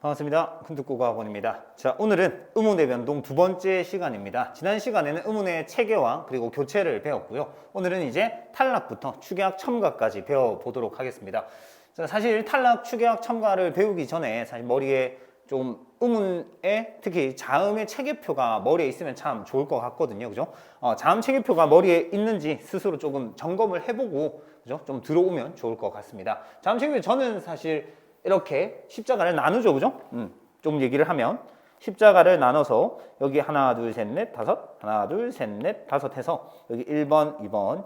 반갑습니다. 훈특국어학원입니다. 자, 오늘은 의문의 변동 두 번째 시간입니다. 지난 시간에는 의문의 체계화 그리고 교체를 배웠고요. 오늘은 이제 탈락부터 축약 첨가까지 배워보도록 하겠습니다. 자, 사실 탈락, 축약, 첨가를 배우기 전에 사실 머리에 좀 의문에 특히 자음의 체계표가 머리에 있으면 참 좋을 것 같거든요. 그죠? 자음 체계표가 머리에 있는지 스스로 조금 점검을 해보고 그죠? 좀 들어오면 좋을 것 같습니다. 자음 체계표 저는 사실 이렇게 십자가를 나누죠, 그죠? 좀 얘기를 하면 십자가를 나눠서 여기 하나, 둘, 셋, 넷, 다섯, 하나, 둘, 셋, 넷, 다섯 해서 여기 1번, 2번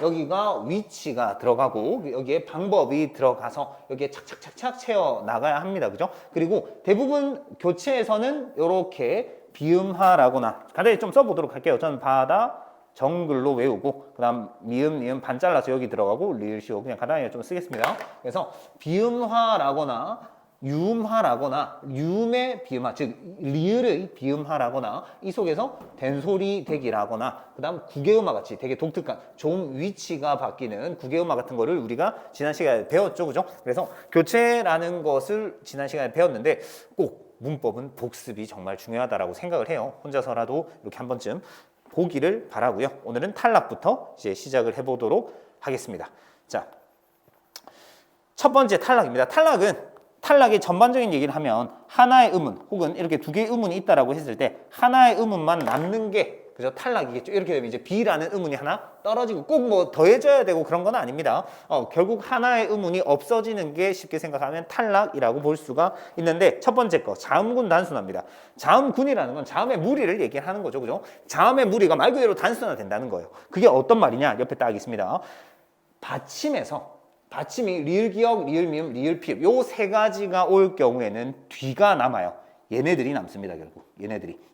여기가 위치가 들어가고 여기에 방법이 들어가서 여기에 착착착착 채워 나가야 합니다, 그죠? 그리고 대부분 교체에서는 이렇게 비음하라거나 간단히 좀 써보도록 할게요. 저는 바다 정글로 외우고 그 다음 미음, 니음 반 잘라서 여기 들어가고 리을, 시오 그냥 간단하게 좀 쓰겠습니다. 그래서 비음화라거나 유음화라거나 유음의 비음화 즉 리을의 비음화라거나 이 속에서 된소리 대기라거나 그 다음 구개음화 같이 되게 독특한 좀 위치가 바뀌는 구개음화 같은 거를 우리가 지난 시간에 배웠죠, 그죠? 그래서 교체라는 것을 지난 시간에 배웠는데 꼭 문법은 복습이 정말 중요하다라고 생각을 해요. 혼자서라도 이렇게 한 번쯤 보기를 바라고요. 오늘은 탈락부터 이제 시작을 해보도록 하겠습니다. 자, 첫 번째 탈락입니다. 탈락의 전반적인 얘기를 하면 하나의 의문 혹은 이렇게 두 개의 의문이 있다라고 했을 때 하나의 의문만 남는 게 그죠? 탈락이겠죠. 이렇게 되면 이제 B라는 의문이 하나 떨어지고 꼭 뭐 더해져야 되고 그런 건 아닙니다. 결국 하나의 의문이 없어지는 게 쉽게 생각하면 탈락이라고 볼 수가 있는데 첫 번째 거 자음군 단순화입니다. 자음군이라는 건 자음의 무리를 얘기하는 거죠, 그죠? 자음의 무리가 말 그대로 단순화된다는 거예요. 그게 어떤 말이냐? 옆에 딱 있습니다. 받침이 리을 기역, 리을 미음, 리을 피읍 요 세 가지가 올 경우에는 뒤가 남아요. 얘네들이 남습니다. 결국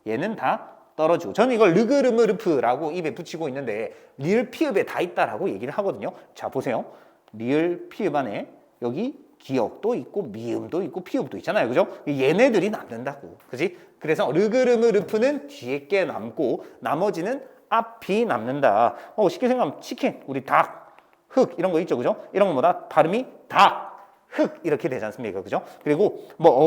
얘는 다 떨어지고 저는 이걸 르그르무르프라고 입에 붙이고 있는데 리을 피읍에 다 있다라고 얘기를 하거든요. 자, 보세요. 리을 피읍 안에 여기 기역도 있고 미음도 있고 피읍도 있잖아요, 그죠? 얘네들이 남는다고, 그지? 그래서 르그르무르프는 뒤에 게 남고 나머지는 앞이 남는다. 쉽게 생각하면 치킨, 우리 닭, 흑 이런 거 있죠, 그죠? 이런 거보다 발음이 닭, 흑 이렇게 되지 않습니까, 그죠? 그리고 뭐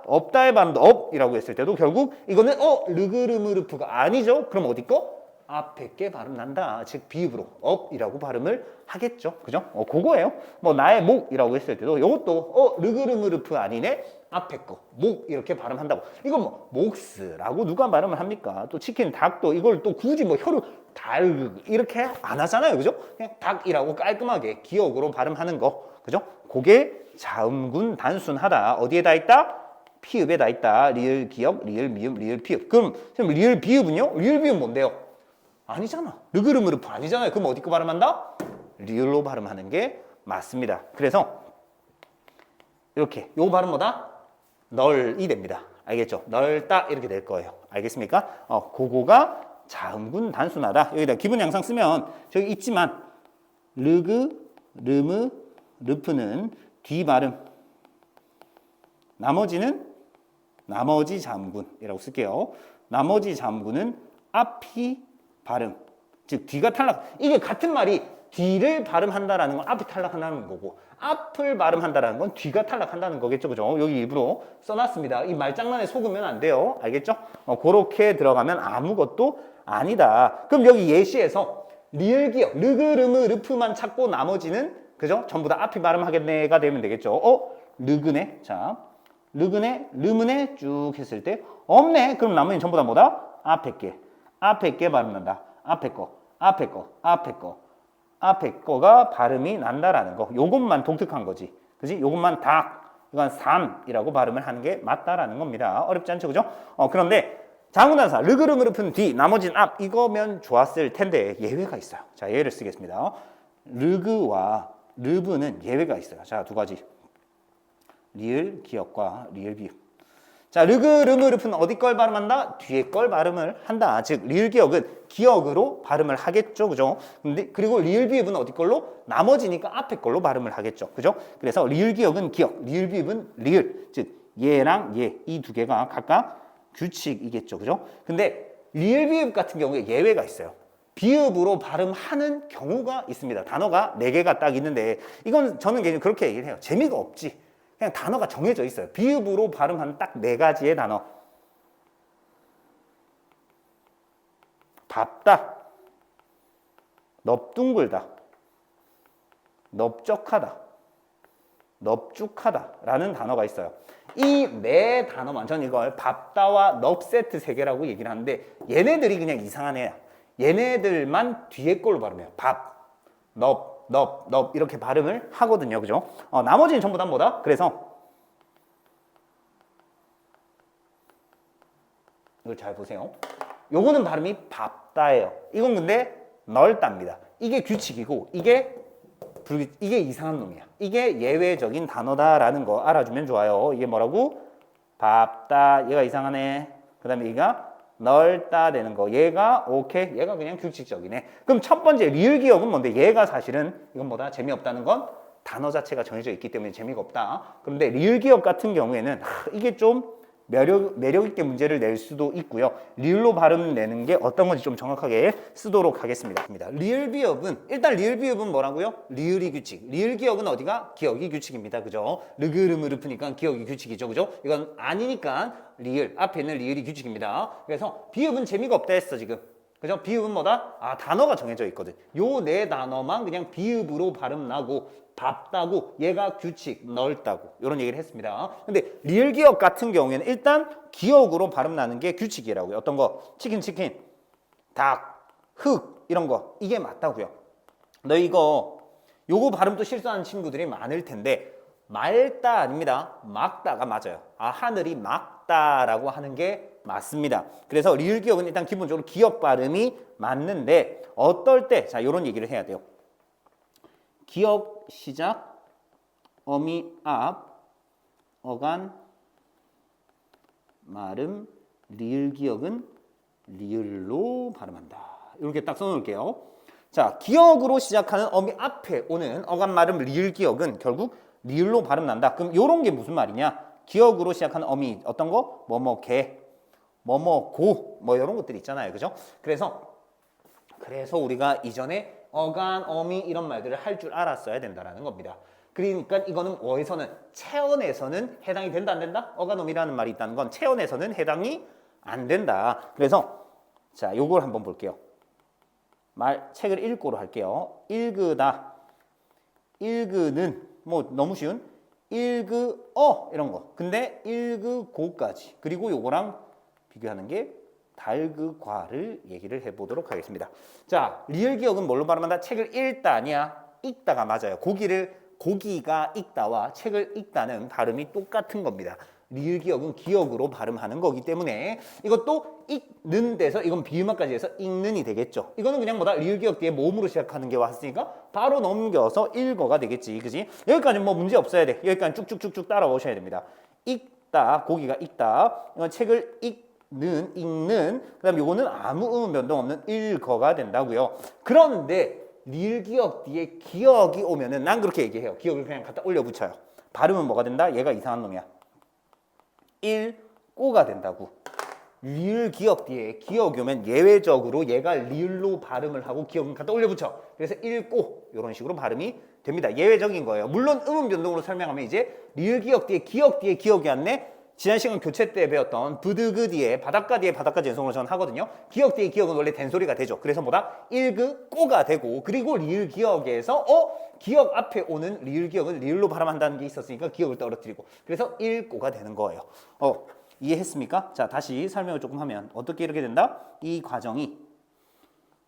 없다의 발음도 업이라고 했을 때도 결국 이거는 르그르무르프가 아니죠. 그럼 어디 거? 앞에 게 발음 난다. 즉 비읍으로 업이라고 발음을 하겠죠, 그죠? 그거예요. 뭐 나의 목이라고 했을 때도 이것도 르그르무르프 아니네. 앞에 거, 목 이렇게 발음한다고. 이건 뭐 목스라고 누가 발음을 합니까? 또 치킨, 닭도 이걸 또 굳이 뭐 혀로 달 이렇게 안 하잖아요, 그죠? 그냥 닭이라고 깔끔하게 기억으로 발음하는 거, 그죠? 그게 자음군 단순하다. 어디에 다 있다? 피읍에 다 있다. 리을 기역, 리을 미음, 리을 피읍. 그럼 리을 비읍은요? 리을 비읍 뭔데요? 아니잖아. 르그르무르프 아니잖아요. 그럼 어디 거 발음한다? 리을로 발음하는 게 맞습니다. 그래서 이렇게 요 발음 뭐다? 널이 됩니다. 알겠죠? 널딱 이렇게 될 거예요. 알겠습니까? 그거가 자음군 단순하다. 여기다 기본 양상 쓰면 저기 있지만 르그, 르무, 르프는 뒤 발음. 나머지 자음군이라고 쓸게요. 나머지 자음군은 앞이 발음. 즉 뒤가 탈락. 이게 같은 말이 뒤를 발음한다라는 건 앞이 탈락한다는 거고 앞을 발음한다라는 건 뒤가 탈락한다는 거겠죠, 그죠? 여기 일부러 써놨습니다. 이 말장난에 속으면 안 돼요. 알겠죠? 그렇게 들어가면 아무것도 아니다. 그럼 여기 예시에서 리을 기역, 르그르무르프만 찾고 나머지는 그죠? 전부 다 앞이 발음하겠네가 되면 되겠죠. 르그네. 자, 르그네, 르무네 쭉 했을 때 없네. 그럼 나머지는 전부 다 뭐다? 앞에 게 발음난다. 앞에 거가 발음이 난다라는 거. 요것만 독특한 거지. 그지? 요것만 닭, 이건 삼이라고 발음을 하는 게 맞다라는 겁니다. 어렵지 않죠, 그죠? 그런데 자음군단사 르그르무르프는 뒤, 나머지는 앞 이거면 좋았을 텐데 예외가 있어요. 자, 예를 쓰겠습니다. 르그와 르브는 예외가 있어요. 자, 두 가지. 리을 기역과 리을 비읍. 자, 르그르무르프는 어디 걸 발음한다? 뒤에 걸 발음을 한다. 즉 리을 기역은 기역으로 발음을 하겠죠, 그죠? 근데 그리고 리을 비읍은 어디 걸로? 나머지니까 앞에 걸로 발음을 하겠죠, 그죠? 그래서 리을 기역은 기역, 리을 비읍은 리을. 즉 얘랑 얘 이 두 개가 각각 규칙이겠죠, 그죠? 근데 리을 비읍 같은 경우에 예외가 있어요. 비읍으로 발음하는 경우가 있습니다. 단어가 4개가 딱 있는데 이건 저는 그렇게 얘기를 해요. 재미가 없지. 그냥 단어가 정해져 있어요. 비읍으로 발음하는 딱 4가지의 단어. 밥다, 넙둥글다, 넓적하다, 넙죽하다 라는 단어가 있어요. 이 4단어만, 저는 이걸 밥다와 넙 세트 3개라고 얘기를 하는데 얘네들이 그냥 이상한 애야. 얘네들만 뒤에 걸로 발음해요. 밥, 넙 이렇게 발음을 하거든요. 그죠? 나머지는 전부 다 뭐다? 그래서 이걸 잘 보세요. 요거는 발음이 밥다예요. 이건 근데 널답니다. 이게 규칙이고 이게 이상한 놈이야. 이게 예외적인 단어다라는 거 알아주면 좋아요. 이게 뭐라고? 밥다. 얘가 이상하네. 그 다음에 얘가 넓다 되는 거. 얘가 오케이. 얘가 그냥 규칙적이네. 그럼 첫 번째 리을 기억은 뭔데? 얘가 사실은 이건 뭐다? 재미없다는 건 단어 자체가 정해져 있기 때문에 재미가 없다. 그런데 리을 기억 같은 경우에는 이게 좀 매력 있게 문제를 낼 수도 있고요. 리을로 발음 내는 게 어떤 건지 좀 정확하게 쓰도록 하겠습니다. 리을 비읍은 일단 리을 비읍은 뭐라고요? 리을이 규칙. 리을 기억은 어디가? 기억이 규칙입니다. 그죠? 르그르무르프니까 기억이 규칙이죠. 그죠? 이건 아니니까 리을 앞에 있는 리을이 규칙입니다. 그래서 비읍은 재미가 없다 했어 지금. 그죠? 비읍은 뭐다? 단어가 정해져 있거든. 요 4단어만 그냥 비읍으로 발음 나고 밥다고 얘가 규칙, 넓다고 이런 얘기를 했습니다. 근데 리을 기억 같은 경우에는 일단 기억으로 발음 나는 게 규칙이라고요. 어떤 거? 치킨, 닭, 흑 이런 거 이게 맞다고요. 너 요거 발음도 실수하는 친구들이 많을 텐데 맑다 아닙니다. 막다가 맞아요. 하늘이 막다라고 하는 게 맞습니다. 그래서 리을 기억은 일단 기본적으로 기억 발음이 맞는데 어떨 때 자 이런 얘기를 해야 돼요. 기억 시작, 어미 앞, 어간 말음, 리을 기억은 리을로 발음한다. 이렇게 딱 써놓을게요. 자, 기억으로 시작하는 어미 앞에 오는 어간 말음, 리을 기억은 결국 리을로 발음 난다. 그럼 이런 게 무슨 말이냐? 기억으로 시작하는 어미 어떤 거? 뭐뭐 개, 뭐뭐 고, 뭐 이런 것들이 있잖아요. 그죠? 그래서 우리가 이전에 어간, 어미 이런 말들을 할 줄 알았어야 된다라는 겁니다. 그러니까 이거는 어에서는 체언에서는 해당이 된다 안 된다? 어간, 어미라는 말이 있다는 건 체언에서는 해당이 안 된다. 그래서 자, 요걸 한번 볼게요. 책을 읽고로 할게요. 읽으다, 읽으는 뭐 너무 쉬운 읽으어 이런 거. 근데 읽으고까지 그리고 요거랑 비교하는 게 달그과를 얘기를 해보도록 하겠습니다. 자, 리을 기억은 뭘로 발음한다? 책을 읽다 아니야? 읽다가 맞아요. 고기가 읽다와 책을 읽다는 발음이 똑같은 겁니다. 리을 기억은 기억으로 발음하는 거기 때문에 이것도 읽는 데서 이건 비음화까지 해서 읽는이 되겠죠. 이거는 그냥 뭐다? 리을 기억 뒤에 모음으로 시작하는 게 왔으니까 바로 넘겨서 읽어가 되겠지. 그지? 여기까지는 뭐 문제 없어야 돼. 여기까지 쭉쭉쭉쭉 따라오셔야 됩니다. 읽다, 고기가 읽다. 이건 책을 읽는 그 다음 요거는 아무 변동 없는 읽어가 된다고요. 그런데 리을 기억 뒤에 기억이 오면은 난 그렇게 얘기해요. 기억을 그냥 갖다 올려 붙여요. 발음은 뭐가 된다? 얘가 이상한 놈이야. 읽고가 된다고. 리을 기억 뒤에 기억이 오면 예외적으로 얘가 리을로 발음을 하고 기억은 갖다 올려 붙여. 그래서 읽고 이런 식으로 발음이 됩니다. 예외적인 거예요. 물론 음운 변동으로 설명하면 이제 리을 기억 뒤에 기억이 왔네. 지난 시간 교체 때 배웠던 부드그 뒤에 바닷가 뒤에 바닷가 전송을 저는 하거든요. 기억 뒤에 기억은 원래 된소리가 되죠. 그래서 뭐다? 읽으꼬가 되고 그리고 리을 기억에서 기억 앞에 오는 리을 기억은 리을로 발음한다는 게 있었으니까 기억을 떨어뜨리고 그래서 읽고가 되는 거예요. 이해했습니까? 자, 다시 설명을 조금 하면 어떻게 이렇게 된다? 이 과정이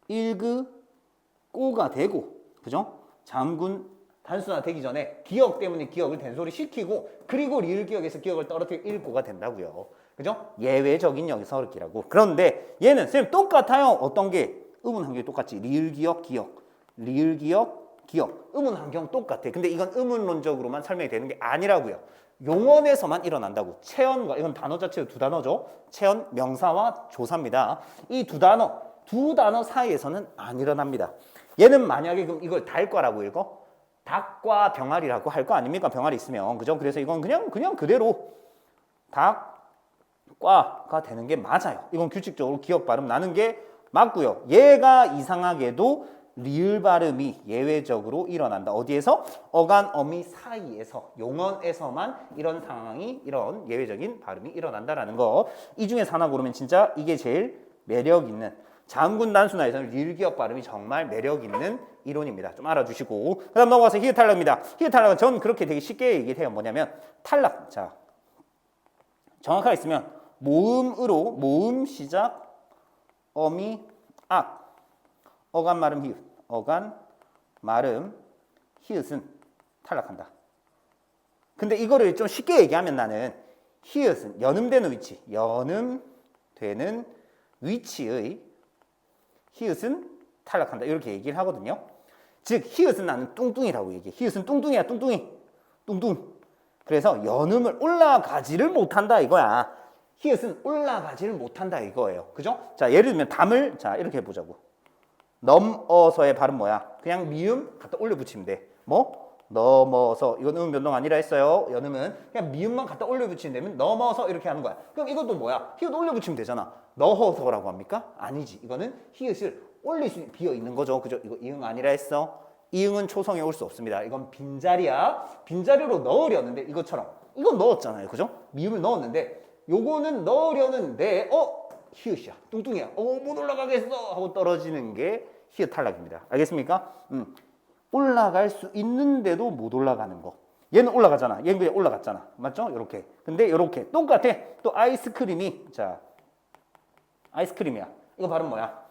읽으꼬가 되고 그죠? 잠군 단순화 되기 전에 기억 때문에 기억을 된소리 시키고 그리고 리을 기억에서 기억을 떨어뜨려 읽고가 된다고요. 그죠? 예외적인 여기서기라고. 그런데 얘는 선생님 똑같아요. 어떤 게? 음운 환경이 똑같지. 리을 기억, 리을 기억, 음운 환경 똑같아. 근데 이건 음운론적으로만 설명이 되는 게 아니라고요. 용언에서만 일어난다고. 체언과 이건 단어 자체로 2단어죠. 체언, 명사와 조사입니다. 이 두 단어 사이에서는 안 일어납니다. 얘는 만약에 그럼 이걸 달과라고 읽어? 닭과 병아리라고 할 거 아닙니까? 병아리 있으면. 그죠? 그래서 이건 그냥 그대로 닭과가 되는 게 맞아요. 이건 규칙적으로 기억 발음 나는 게 맞고요. 얘가 이상하게도 리을 발음이 예외적으로 일어난다. 어디에서? 어간, 어미 사이에서, 용언에서만 이런 상황이, 이런 예외적인 발음이 일어난다라는 거. 이 중에서 하나 고르면 진짜 이게 제일 매력 있는, 자음군 단순화에서는 리을 기억 발음이 정말 매력 있는 이론입니다. 좀 알아주시고. 그 다음 넘어가서 히읗 탈락입니다. 히읗 탈락은 전 그렇게 되게 쉽게 얘기를 해요. 뭐냐면 탈락. 자, 정확하게 있으면 모음으로, 모음 시작, 어미, 악, 어간, 말음, 히읗, 어간, 말음, 히읗은 탈락한다. 근데 이거를 좀 쉽게 얘기하면 나는 히읗은 연음되는 위치, 연음되는 위치의 히읗은 탈락한다. 이렇게 얘기를 하거든요. 즉 히읗은 나는 뚱뚱이라고 얘기해. 히읗은 뚱뚱이야, 뚱뚱이. 뚱뚱. 그래서 연음을 올라가지를 못한다 이거야. 히읗은 올라가지를 못한다 이거예요. 그죠? 자, 예를 들면 담을, 자, 이렇게 해보자고. 넘어서의 발음 뭐야? 그냥 미음 갖다 올려 붙이면 돼. 뭐? 넘어서. 이건 음 변동 아니라 했어요. 연음은 그냥 미음만 갖다 올려 붙이면 되면 넘어서 이렇게 하는 거야. 그럼 이것도 뭐야? 히읗 올려 붙이면 되잖아. 너허서라고 합니까? 아니지. 이거는 히읗을 올릴 수 비어 있는 거죠. 그죠? 이거 이응 아니라 했어. 이응은 초성에 올 수 없습니다. 이건 빈자리야. 빈자리로 넣으려는데 이것처럼 이건 넣었잖아요. 그죠? 미음을 넣었는데 요거는 넣으려는데 히읗이야. 뚱뚱이야. 못 올라가겠어 하고 떨어지는 게 히읗 탈락입니다. 알겠습니까? 올라갈 수 있는데도 못 올라가는 거. 얘는 올라가잖아. 얘는 그냥 올라갔잖아. 맞죠? 요렇게. 근데 요렇게 똑같아. 또 아이스크림이, 자, 아이스크림이야. 이거 발음 뭐야?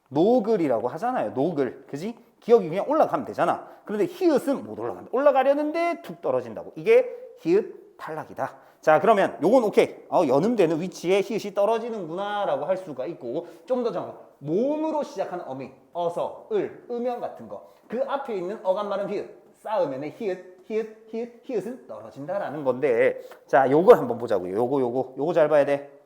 노글이라고 하잖아요. 노글. 그지? 기억이 그냥 올라가면 되잖아. 그런데 히읗은 못 올라간다. 올라가려는데 툭 떨어진다고. 이게 히읗 탈락이다. 자, 그러면 요건 오케이. 연음되는 위치에 히읗이 떨어지는구나 라고 할 수가 있고, 좀 더 정확. 모음으로 시작하는 어미, 어서, 을, 음형 같은 거. 그 앞에 있는 어간 말음 히읗. 쌓으면 히읗은 떨어진다라는 건데, 자, 요거 한번 보자고요. 요거 잘 봐야 돼.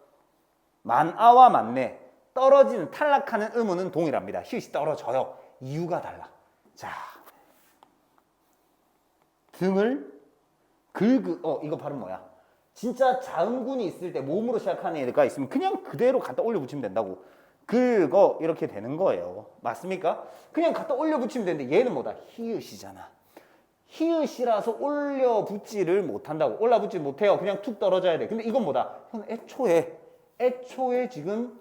만아와 만네. 떨어지는, 탈락하는 의문은 동일합니다. 히읗이 떨어져요. 이유가 달라. 자, 등을 이거 발음 뭐야? 진짜 자음군이 있을 때 모음으로 시작하는 애가 있으면 그냥 그대로 갖다 올려 붙이면 된다고. 긁어 이렇게 되는 거예요. 맞습니까? 그냥 갖다 올려 붙이면 되는데 얘는 뭐다? 히읗이잖아. 히읗이라서 올려 붙지를 못한다고. 올라 붙지 못해요. 그냥 툭 떨어져야 돼. 근데 이건 뭐다? 형 애초에 지금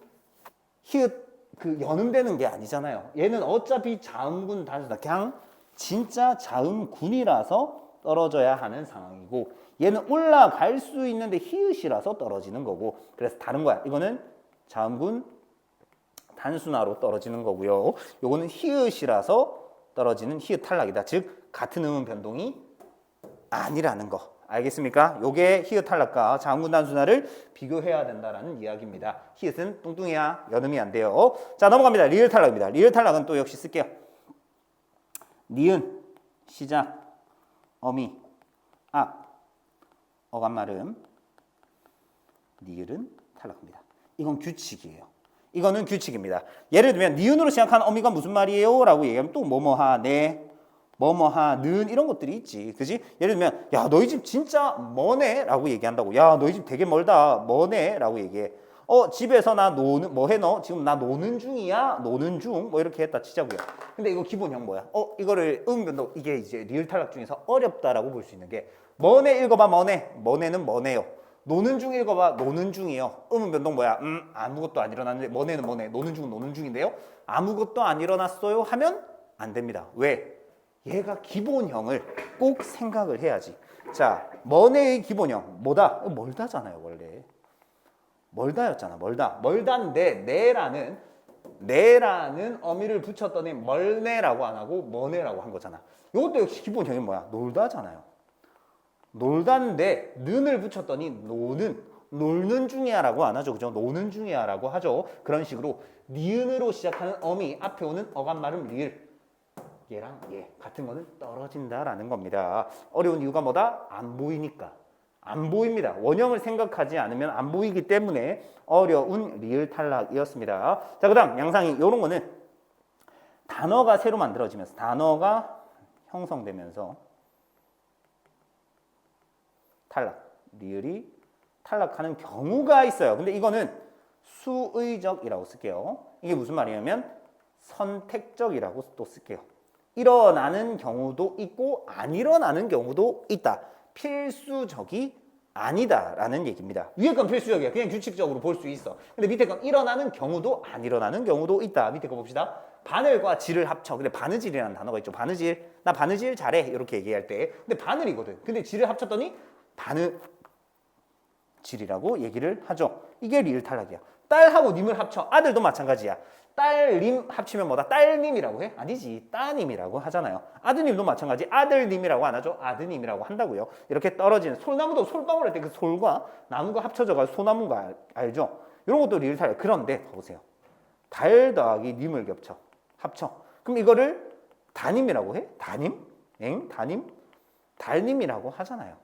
히읗 그 연음되는 게 아니잖아요. 얘는 어차피 자음군 단수다. 그냥 진짜 자음군이라서 떨어져야 하는 상황이고, 얘는 올라갈 수 있는데 히읗이라서 떨어지는 거고, 그래서 다른 거야. 이거는 자음군 단순화로 떨어지는 거고요. 요거는 히읗이라서 떨어지는 히읗 탈락이다. 즉 같은 음운 변동이 아니라는 거. 알겠습니까? 요게 히읗 탈락과 자음군 단순화를 비교해야 된다라는 이야기입니다. 히읗은 뚱뚱이야. 연음이 안 돼요. 자, 넘어갑니다. 리을 탈락입니다. 리을 탈락은 또 역시 쓸게요. 니은, 시작, 어미, 악, 어간 말음, 니을은 탈락합니다. 이건 규칙이에요. 이거는 규칙입니다. 예를 들면 니은으로 시작하는 어미가 무슨 말이에요? 라고 얘기하면 또 뭐뭐하네, 뭐뭐하는 이런 것들이 있지. 그지? 예를 들면 야 너희 집 진짜 머네? 라고 얘기한다고. 야 너희 집 되게 멀다. 머네? 라고 얘기해. 집에서 나 노는 뭐 해 너? 지금 나 노는 중이야? 노는 중? 뭐 이렇게 했다 치자고요. 근데 이거 기본형 뭐야? 이거를 변동 이게 이제 리을 탈락 중에서 어렵다라고 볼 수 있는 게 머네 읽어봐. 머네는 뭐네요? 노는 중 읽어봐. 노는 중이요. 변동 뭐야? 아무것도 안 일어났는데 머네는 뭐네? 노는 중인데요. 아무것도 안 일어났어요 하면 안 됩니다. 왜? 얘가 기본형을 꼭 생각을 해야지. 자, 머네의 기본형 뭐다? 멀다잖아요. 원래 멀다였잖아. 멀다인데 네라는 어미를 붙였더니 멀네라고 안 하고 머네라고 한 거잖아. 이것도 역시 기본형이 뭐야? 놀다잖아요. 놀다인데 는을 붙였더니 놀는 중이야 라고 안 하죠. 그죠? 노는 중이야 라고 하죠. 그런 식으로 니은으로 시작하는 어미 앞에 오는 어간 말음 리을, 얘랑 얘 같은 거는 떨어진다라는 겁니다. 어려운 이유가 뭐다? 안 보이니까. 안 보입니다. 원형을 생각하지 않으면 안 보이기 때문에 어려운 리을 탈락이었습니다. 자, 그 다음 양상이 이런 거는 단어가 새로 만들어지면서, 단어가 형성되면서 탈락, 리을이 탈락하는 경우가 있어요. 근데 이거는 수의적이라고 쓸게요. 이게 무슨 말이냐면 선택적이라고 또 쓸게요. 일어나는 경우도 있고 안 일어나는 경우도 있다. 필수적이 아니다라는 얘기입니다. 위에 건 필수적이야. 그냥 규칙적으로 볼 수 있어. 근데 밑에 건 일어나는 경우도 안 일어나는 경우도 있다. 밑에 거 봅시다. 바늘과 질을 합쳐. 근데 바느질이라는 단어가 있죠. 바느질. 나 바느질 잘해. 이렇게 얘기할 때. 근데 바늘이거든. 근데 질을 합쳤더니 바느질이라고 얘기를 하죠. 이게 리을 탈락이야. 딸하고 님을 합쳐. 아들도 마찬가지야. 딸님 합치면 뭐다? 딸님이라고 해? 아니지. 따님이라고 하잖아요. 아드님도 마찬가지. 아들님이라고 안 하죠. 아드님이라고 한다고요. 이렇게 떨어지는 솔나무도 솔방울 할 때 그 솔과 나무가 합쳐져가지고 소나무인 거 알죠? 이런 것도 리을 탈락. 그런데 보세요. 달 더하기 님을 겹쳐. 합쳐. 그럼 이거를 다님이라고 해? 다님? 다님? 달님이라고 하잖아요.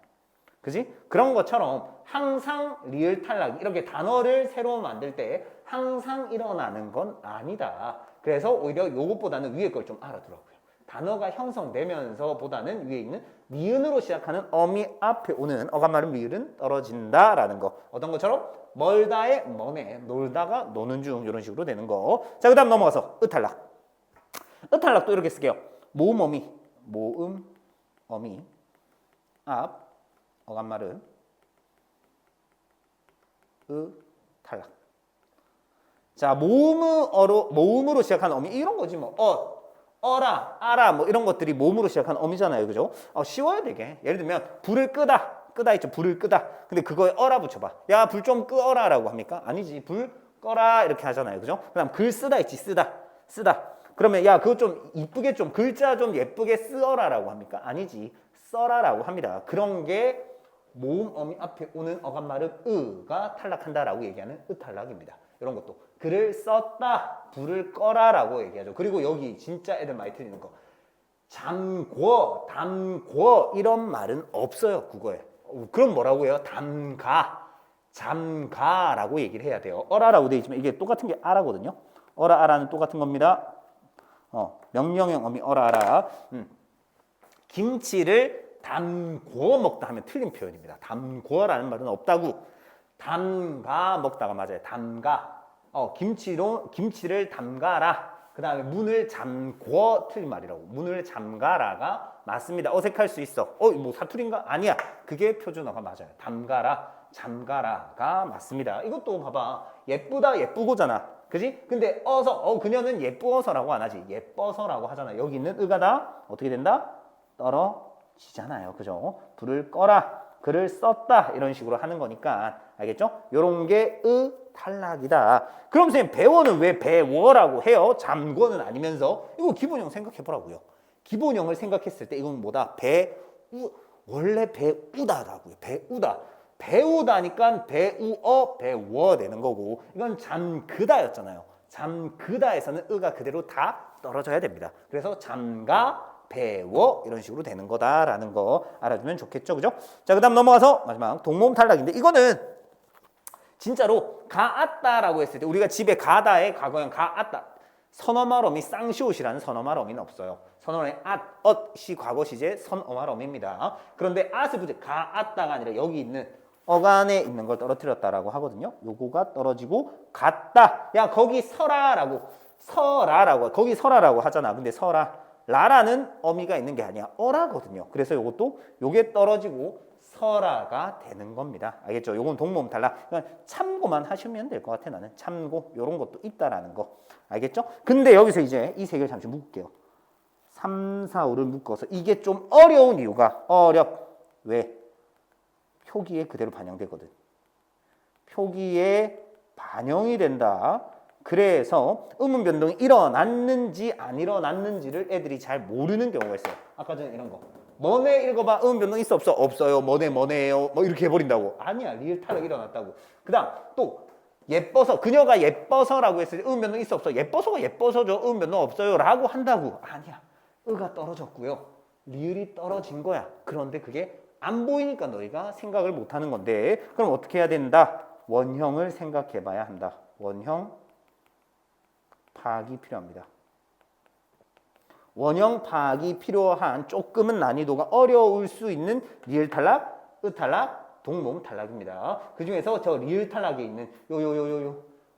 그지? 그런 것처럼 항상 리을 탈락 이렇게 단어를 새로 만들 때 항상 일어나는 건 아니다. 그래서 오히려 요것보다는 위에 걸 좀 알아두라고요. 단어가 형성되면서 보다는 위에 있는 니은으로 시작하는 어미 앞에 오는 어감말은 리을은 떨어진다라는 거. 어떤 것처럼 멀다의 머네, 놀다가 노는 중 이런 식으로 되는 거. 자, 그 다음 넘어가서 으탈락. 으탈락도 이렇게 쓸게요. 모음 어미, 모음 어미 앞 어감말은 탈락. 자, 모음으로 시작하는 어미 이런 거지 뭐. 어라, 아라 뭐 이런 것들이 모음으로 시작하는 어미잖아요. 그죠? 쉬워야 되게. 예를 들면 불을 끄다 있죠. 불을 끄다. 근데 그거에 어라 붙여봐. 야, 불 좀 끄어라라고 합니까? 아니지. 불 꺼라 이렇게 하잖아요. 그죠? 그다음 글 쓰다 있지. 쓰다. 그러면 야, 그거 좀 이쁘게 좀 글자 좀 예쁘게 쓰어라라고 합니까? 아니지. 써라라고 합니다. 그런 게 모음 어미 앞에 오는 어감말은 으가 탈락한다라고 얘기하는 으탈락입니다. 이런 것도 글을 썼다, 불을 꺼라라고 얘기하죠. 그리고 여기 진짜 애들 많이 틀리는 거 잠궈, 담궈 이런 말은 없어요. 국어에. 그럼 뭐라고 해요? 잠가라고 얘기를 해야 돼요. 어라라고 되어 있지만 이게 똑같은 게 아라거든요. 어라 아라는 똑같은 겁니다. 명령형 어미 어라 아라. 김치를 담궈 먹다 하면 틀린 표현입니다. 담궈라는 말은 없다고. 담가 먹다가 맞아요. 담가. 김치를 담가라. 그 다음에 문을 잠궈 틀린 말이라고. 문을 잠가라가 맞습니다. 어색할 수 있어. 뭐 사투리인가? 아니야. 그게 표준어가 맞아요. 담가라, 잠가라가 맞습니다. 이것도 봐봐. 예쁘다, 예쁘고잖아. 그지? 근데 그녀는 예쁘어서라고 안 하지. 예뻐서라고 하잖아. 여기 있는 의가 다 어떻게 된다? 떨어지잖아요. 그죠? 불을 꺼라, 글을 썼다 이런 식으로 하는 거니까 알겠죠? 요런 게 탈락이다. 그럼 선생님 배워는 왜 배워라고 해요? 잠궈는 아니면서. 이거 기본형 생각해보라고요. 기본형을 생각했을 때 이건 뭐다? 원래 배우다라고요. 배우다니까 배워 되는 거고, 이건 잠그다였잖아요. 잠그다에서는 의가 그대로 다 떨어져야 됩니다. 그래서 잠가 배워 이런 식으로 되는 거다라는 거 알아두면 좋겠죠. 그죠? 자, 그 다음 넘어가서 마지막 동모음 탈락인데, 이거는 진짜로 가았다라고 했을 때 우리가 집에 가다의 과거형 가았다, 선어말어미 쌍시옷이라는 선어말어미는 없어요. 선어의 엇이 과거 시제 선어말어미입니다. 그런데 앗을 붙여 가았다가 아니라 여기 있는 어간에 있는 걸 떨어뜨렸다라고 하거든요. 요거가 떨어지고 갔다. 야, 거기 서라라고 거기 서라라고 하잖아. 근데 라라는 어미가 있는 게 아니야. 어라거든요. 그래서 요게 떨어지고 서라가 되는 겁니다. 알겠죠? 요건 동모음 탈락. 참고만 하시면 될 것 같아. 나는 참고 요런 것도 있다라는 거. 알겠죠? 근데 여기서 이제 이 세 개를 잠시 묶을게요. 3, 4, 5를 묶어서 이게 좀 어려운 이유가 왜? 표기에 그대로 반영되거든. 표기에 반영이 된다. 그래서 음운 변동이 일어났는지 안 일어났는지를 애들이 잘 모르는 경우가 있어요. 아까 전에 이런 거. 뭐네 읽어봐. 음운 변동 있어 없어? 없어요. 뭐네요. 뭐 이렇게 해버린다고. 아니야. 리을 탈락 일어났다고. 그 다음 또 예뻐서, 그녀가 예뻐서라고 했을 때 음운 변동 있어 없어? 예뻐서가 예뻐서죠. 음운 변동 없어요 라고 한다고. 아니야. 의가 떨어졌고요. 리을이 떨어진 거야. 그런데 그게 안 보이니까 너희가 생각을 못 하는 건데, 그럼 어떻게 해야 된다? 원형을 생각해 봐야 한다. 원형 파악이 필요합니다. 원형 파악이 필요한 조금은 난이도가 어려울 수 있는 리을 탈락, 으 탈락, 동모음 탈락입니다. 그 중에서 저 리을 탈락에 있는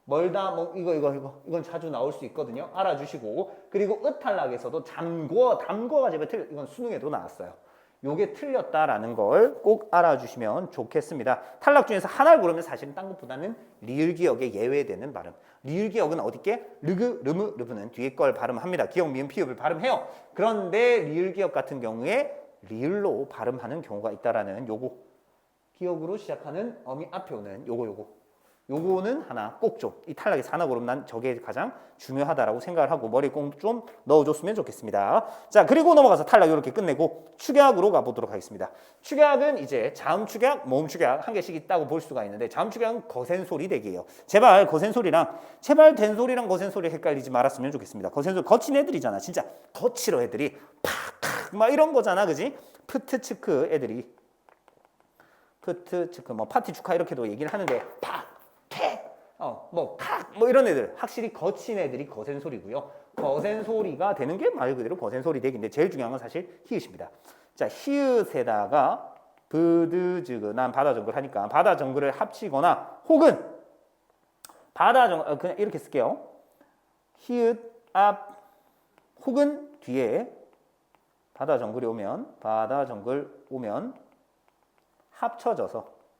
멀다, 뭐 이건 자주 나올 수 있거든요. 알아주시고. 그리고 으탈락에서도 담궈가 제발 이건 수능에도 나왔어요. 요게 틀렸다라는 걸 꼭 알아주시면 좋겠습니다. 탈락 중에서 하나를 고르면 사실은 딴 것보다는 리을 기억에 예외되는 발음. 리을 기억은 어디게? 르그, 르무, 르브는 뒤에 걸 발음합니다. 기억, 미음, 피읍을 발음해요. 그런데 리을 기억 같은 경우에 리을로 발음하는 경우가 있다라는 요거. 기억으로 시작하는 어미 앞에 오는 요거는 하나 꼭 좀 이 탈락에서 하나 고르면 난 저게 가장 중요하다라고 생각을 하고 머리에 꼭 좀 넣어줬으면 좋겠습니다. 자, 그리고 넘어가서 탈락 이렇게 끝내고 축약으로 가보도록 하겠습니다. 축약은 이제 자음 축약, 모음 축약 한 개씩 있다고 볼 수가 있는데 자음 축약은 거센소리 대기예요. 제발 된소리랑 거센소리 헷갈리지 말았으면 좋겠습니다. 거센소리 거친 애들이잖아. 진짜 거칠어 애들이 팍팍 막 이런 거잖아. 그지? 프트츠크 애들이 프트츠크 뭐 파티 축하 이렇게도 얘기를 하는데 팍 뭐 이런 애들 확실히 거친 애들이 거센 소리고요. 거센 소리가 되는 게 말 그대로 거센 소리 대기인데 제일 중요한 건 사실 히읗입니다. 자, 히읗에다가 브드즈그 난 바다 정글 하니까 바다 정글을 합치거나 혹은 바다 정글 그냥 이렇게 쓸게요. 히읗 앞 혹은 뒤에 바다 정글 오면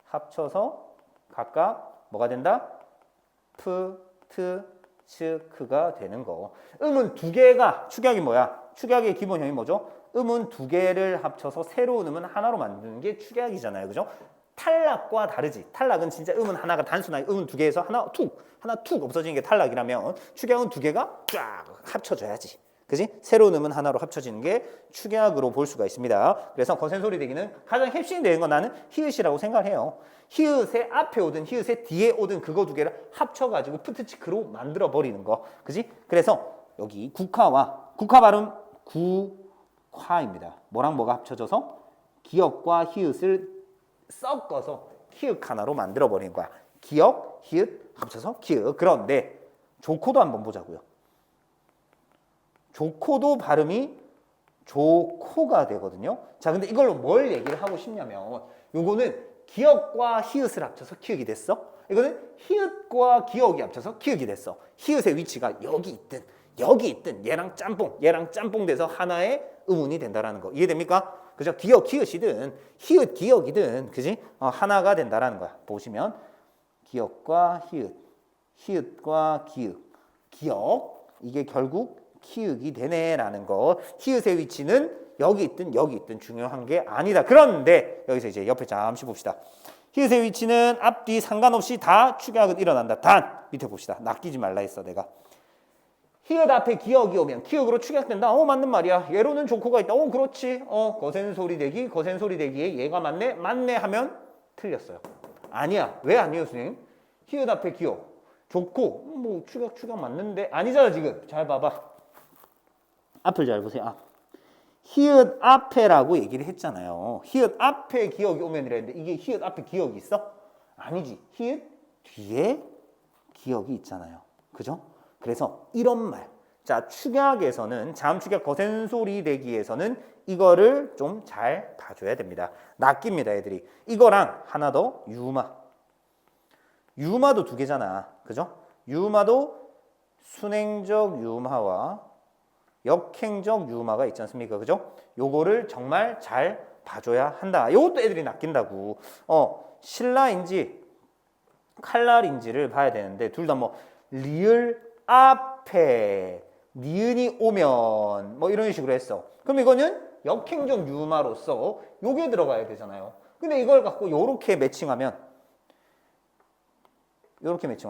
합쳐서 각각 뭐가 된다? 프, 트, 츠, 크가 되는 거. 음은 두 개가 축약이 뭐야? 축약의 기본형이 뭐죠? 음은 두 개를 합쳐서 새로운 음은 하나로 만드는 게 축약이잖아요. 그죠? 탈락과 다르지. 탈락은 진짜 음은 하나가 단순하게 음은 두 개에서 하나 툭 없어지는 게 탈락이라면 축약은 두 개가 쫙 합쳐져야지. 그지? 새로운 음은 하나로 합쳐지는 게 축약으로 볼 수가 있습니다. 그래서 거센 소리 대기는 가장 핵심이 되는 건 나는 히읗이라고 생각을 해요. 히읗의 앞에 오든 히읗의 뒤에 오든 그거 두 개를 합쳐가지고 프트치크로 만들어 버리는 거. 그지? 그래서 여기 국화 발음 국화입니다. 뭐랑 뭐가 합쳐져서 기역과 히읗을 섞어서 키읔 하나로 만들어 버리는 거야. 기역, 히읗 합쳐서 키읔. 그런데 조코도 한번 보자고요. 조코도 발음이 조코가 되거든요. 자, 근데 이걸로 뭘 얘기를 하고 싶냐면 요거는 기역과 히읗을 합쳐서 키읔이 됐어. 이거는 히읗과 기역이 합쳐서 키읔이 됐어. 히읗의 위치가 여기 있든 얘랑 짬뽕 돼서 하나의 음운이 된다라는 거. 이해됩니까? 그죠? 기역 히읗이든 히읗 기역이든 그지? 하나가 된다라는 거야. 보시면 기역과 히읗과 기역 이게 결국 키읔이 되네라는 거. 히읗의 위치는 여기 있든 중요한 게 아니다. 그런데 여기서 이제 옆에 잠시 봅시다. 히읗의 위치는 앞뒤 상관없이 다 축약은 일어난다. 단 밑에 봅시다. 낚이지 말라 했어 내가. 히읗 앞에 기역이 오면 키읔으로 축약된다. 맞는 말이야. 얘로는 조코가 있다. 그렇지. 거센 소리 대기에 얘가 맞네 하면 틀렸어요. 아니야. 왜 아니에요, 선생님? 히읗 앞에 기역. 조코. 뭐 축약 맞는데 아니잖아 지금. 잘 봐봐. 앞을 잘 보세요. 히읗 앞에라고 얘기를 했잖아요. 히읗 앞에 기역이 오면 이랬는데 이게 히읗 앞에 기역이 있어? 아니지. 히읗 뒤에 기역이 있잖아요. 그죠? 그래서 이런 말. 자, 축약에서는 자음 축약 거센 소리 대기에서는 이거를 좀 잘 봐줘야 됩니다. 낚입니다, 애들이. 이거랑 하나 더 유마도 두 개잖아. 그죠? 유마도 순행적 유마와 역행적 유마가 있지 않습니까? 그죠? 요거를 정말 잘 봐줘야 한다. 요것도 애들이 낚인다고. 신라인지 칼날인지를 봐야 되는데 둘 다 뭐 리을 앞에 니은이 오면 뭐 이런 식으로 했어. 그럼 이거는 역행적 유마로서 요게 들어가야 되잖아요. 근데 이걸 갖고 요렇게 매칭하면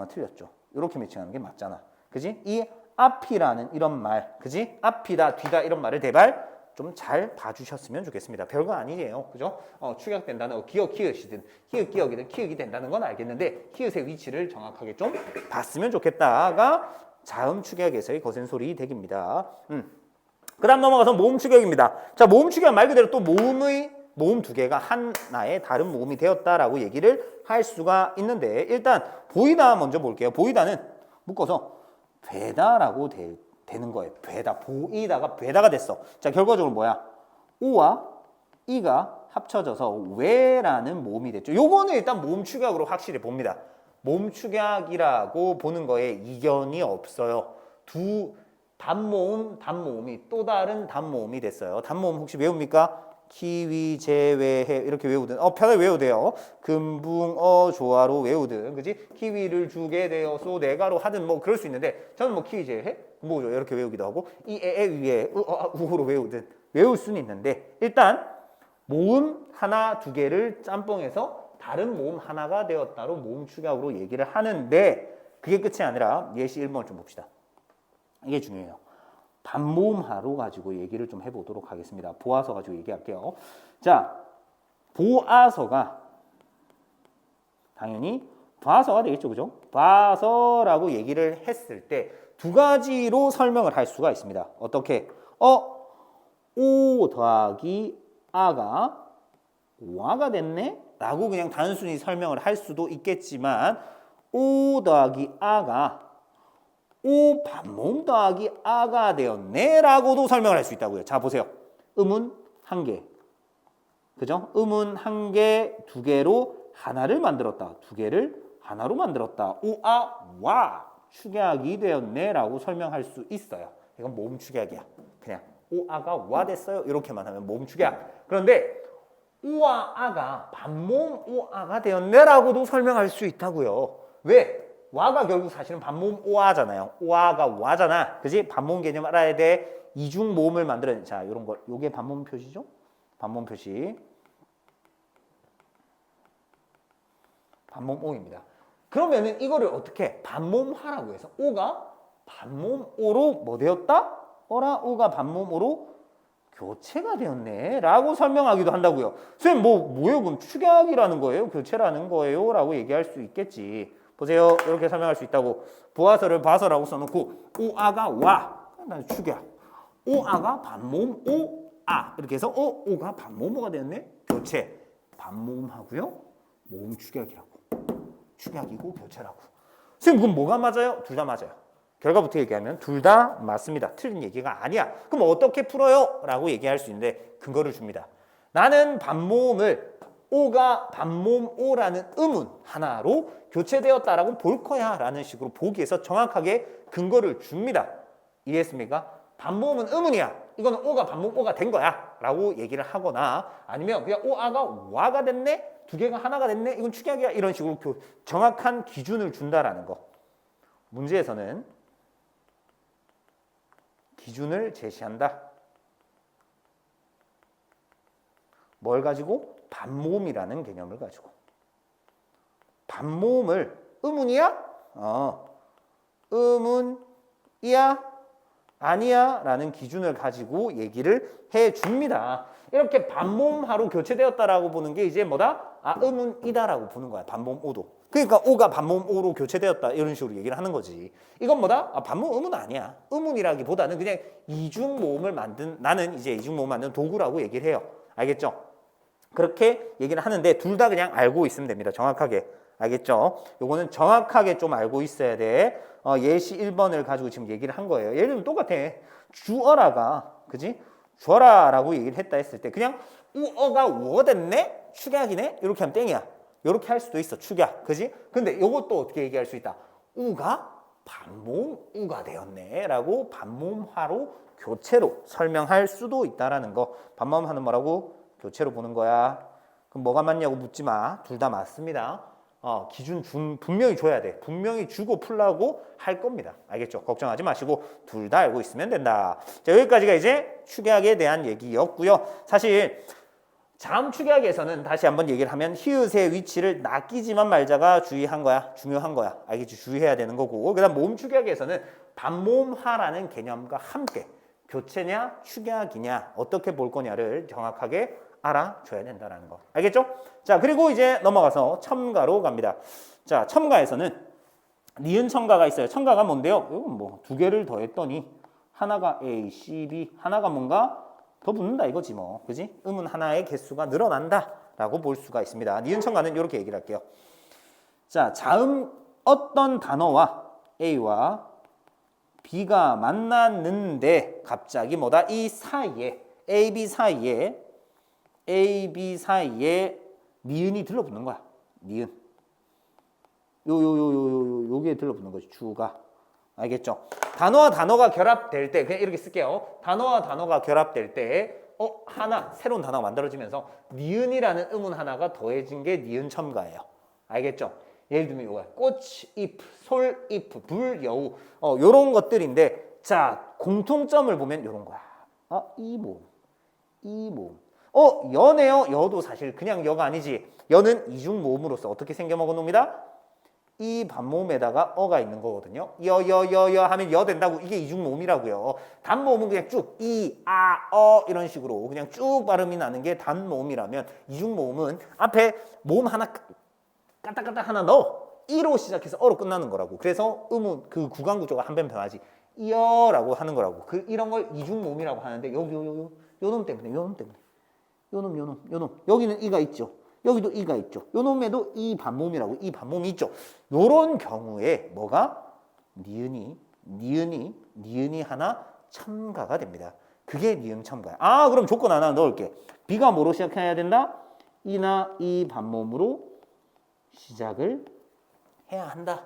틀렸죠. 요렇게 매칭하는 게 맞잖아. 그지? 이 앞이라는 이런 말, 그지? 앞이다, 뒤다 이런 말을 대발 좀 잘 봐주셨으면 좋겠습니다. 별거 아니에요, 그죠? 축약된다는 기역, 히읗이든 히읗, 기역이든 키읔이 된다는 건 알겠는데 히읗의 위치를 정확하게 좀 봤으면 좋겠다가 자음 축약에서의 거센 소리 대기입니다. 그 다음 넘어가서 모음 축약입니다. 자, 모음 축약 말 그대로 또 모음 두 개가 하나의 다른 모음이 되었다라고 얘기를 할 수가 있는데 일단 보이다 먼저 볼게요. 보이다는 묶어서 되다라고 되는 거예요. 보이다가 되다가 됐어. 자, 결과적으로 뭐야? 오와 이가 합쳐져서 왜라는 모음이 됐죠. 요거는 일단 모음 축약으로 확실히 봅니다. 몸축약이라고 보는 거에 이견이 없어요. 두 단모음이 또 다른 단모음이 됐어요. 단모음 혹시 외웁니까? 키위, 제외해 이렇게 외우든 편하게 외워도 돼요. 금붕어, 조화로 외우든 그지? 키위를 주게 되어서 내가로 하든 뭐 그럴 수 있는데 저는 뭐 키위, 제외해? 뭐죠? 이렇게 외우기도 하고 이, 에, 위에 우로 외우든 외울 수는 있는데 일단 모음 하나 두 개를 짬뽕해서 다른 모음 하나가 되었다로 모음 축약으로 얘기를 하는데 그게 끝이 아니라 예시 1번을 좀 봅시다. 이게 중요해요. 반모음하로 가지고 얘기를 좀 해보도록 하겠습니다. 보아서 가지고 얘기할게요. 자, 보아서가 당연히 봐서가 되겠죠, 그죠? 봐서라고 얘기를 했을 때 두 가지로 설명을 할 수가 있습니다. 어떻게? 오 더하기 아가 와가 됐네? 라고 그냥 단순히 설명을 할 수도 있겠지만 오 더하기 아가 오 반모음 더하기 아가 되었네 라고도 설명을 할 수 있다고요. 자 보세요. 음은 한 개, 그죠? 음은 한 개, 두 개로 하나를 만들었다. 두 개를 하나로 만들었다. 오아 와 축약이 되었네 라고 설명할 수 있어요. 이건 모음 축약이야. 그냥 오아가 와 됐어요. 이렇게만 하면 모음 축약. 그런데 오와 아가 반모음 오아가 되었네 라고도 설명할 수 있다고요. 왜? 와가 결국 사실은 반모음 오아잖아요. 오아가 와잖아. 그지? 반모음 개념 알아야 돼. 이중 모음을 만들어낸. 자, 요런 거. 요게 반모음 표시죠? 반모음 표시. 반모음 오입니다. 그러면은 이거를 어떻게 반모음하라고 해서 오가 반모음 오로 뭐 되었다? 어라 오가 반모음 오로 교체가 되었네 라고 설명하기도 한다고요. 선생님 뭐예요? 그럼 축약이라는 거예요? 교체라는 거예요? 라고 얘기할 수 있겠지. 보세요. 이렇게 설명할 수 있다고. 보아서를 봐서라고 써놓고 오아가 와. 난 축약. 오아가 반모음 오아. 이렇게 해서 오가 반모음 오가 되었네. 교체. 반모음하고요. 모음 축약이라고. 축약이고 교체라고. 선생님 그럼 뭐가 맞아요? 둘 다 맞아요. 결과부터 얘기하면 둘 다 맞습니다. 틀린 얘기가 아니야. 그럼 어떻게 풀어요? 라고 얘기할 수 있는데 근거를 줍니다. 나는 반모음을 오가 반모음 오라는 음운 하나로 교체되었다라고 볼 거야 라는 식으로 보기에서 정확하게 근거를 줍니다. 이해했습니까? 반모음은 음운이야. 이거는 오가 반모음 오가 된 거야 라고 얘기를 하거나 아니면 그냥 오아가 와가 됐네? 두 개가 하나가 됐네? 이건 축약이야. 이런 식으로 정확한 기준을 준다라는 거. 문제에서는 기준을 제시한다. 뭘 가지고? 반모음이라는 개념을 가지고. 반모음을 음운이야? 음운이야? 아니야? 라는 기준을 가지고 얘기를 해줍니다. 이렇게 반모음하로 교체되었다라고 보는 게 이제 뭐다? 음운이다라고 보는 거야. 반모음 오도. 그러니까 오가 반모음 오로 교체되었다 이런 식으로 얘기를 하는 거지. 이건 뭐다? 반모음 음운 아니야. 음운이라기보다는 그냥 이중 모음을 만든 나는 이제 이중 모음 만드는 도구라고 얘기를 해요. 알겠죠? 그렇게 얘기를 하는데 둘 다 그냥 알고 있으면 됩니다. 정확하게. 알겠죠? 요거는 정확하게 좀 알고 있어야 돼. 예시 1번을 가지고 지금 얘기를 한 거예요. 예를 들면 똑같아. 주어라가, 그지? 주어라라고 얘기를 했다 했을 때 그냥 우어가 우어 됐네? 축약이네? 이렇게 하면 땡이야. 이렇게 할 수도 있어. 축약. 그지? 근데 요것도 어떻게 얘기할 수 있다? 우가 반모음 우가 되었네. 라고 반모음화로 교체로 설명할 수도 있다라는 거. 반모음하는 뭐라고? 교체로 보는 거야. 그럼 뭐가 맞냐고 묻지 마. 둘 다 맞습니다. 기준 분명히 줘야 돼. 분명히 주고 풀라고 할 겁니다. 알겠죠? 걱정하지 마시고 둘 다 알고 있으면 된다. 자, 여기까지가 이제 축약에 대한 얘기였고요. 사실 자음 축약에서는 다시 한번 얘기를 하면 히읗의 위치를 낚이지만 말자가 중요한 거야. 알겠지? 주의해야 되는 거고. 그다음 모음 축약에서는 반모음화라는 개념과 함께 교체냐 축약이냐 어떻게 볼 거냐를 정확하게 알아줘야 된다는 거. 알겠죠? 자, 그리고 이제 넘어가서 첨가로 갑니다. 자, 첨가에서는 니은 첨가가 있어요. 첨가가 뭔데요? 이건 뭐 두 개를 더했더니 하나가 A, C, B, 하나가 뭔가 더 붙는다 이거지 뭐. 그지? 음은 하나의 개수가 늘어난다라고 볼 수가 있습니다. 니은 첨가는 이렇게 얘기를 할게요. 자, 자음 어떤 단어와 A와 B가 만났는데 갑자기 뭐다? 이 사이에 A, B 사이에 니은이 들러붙는 거야. 니은. 요게 들러붙는 거지. 주가. 알겠죠? 단어와 단어가 결합될 때 그냥 이렇게 쓸게요. 단어와 단어가 결합될 때 하나 새로운 단어가 만들어지면서 니은이라는 음운 하나가 더해진 게 니은 첨가예요. 알겠죠? 예를 들면 이거야. 꽃, 잎, 솔, 잎, 불, 여우. 요런 것들인데 자, 공통점을 보면 요런 거야. 이 모음. 여네요. 여도 사실 그냥 여가 아니지. 여는 이중 모음으로서 어떻게 생겨 먹어 놉니다. 이 반모음에다가 어가 있는 거거든요. 여 하면 여 된다고. 이게 이중 모음이라고요. 단모음은 그냥 쭉 이런 식으로 그냥 쭉 발음이 나는 게 단모음이라면 이중 모음은 앞에 모음 하나 까딱까딱 하나 넣어. 이로 시작해서 어로 끝나는 거라고. 그래서 음은 그 구강 구조가 한 번 변하지. 이어라고 하는 거라고. 이런 걸 이중 모음이라고 하는데 요놈 때문에 요놈 여기는 이가 있죠. 여기도 이가 있죠. 요 놈에도 이 반모음이라고 이 반모음이 있죠. 요런 경우에 뭐가 니은이 하나 첨가가 됩니다. 그게 니은 첨가야. 그럼 조건 하나 넣을게. 비가 뭐로 시작해야 된다? 이나 이 반모음으로 시작을 해야 한다.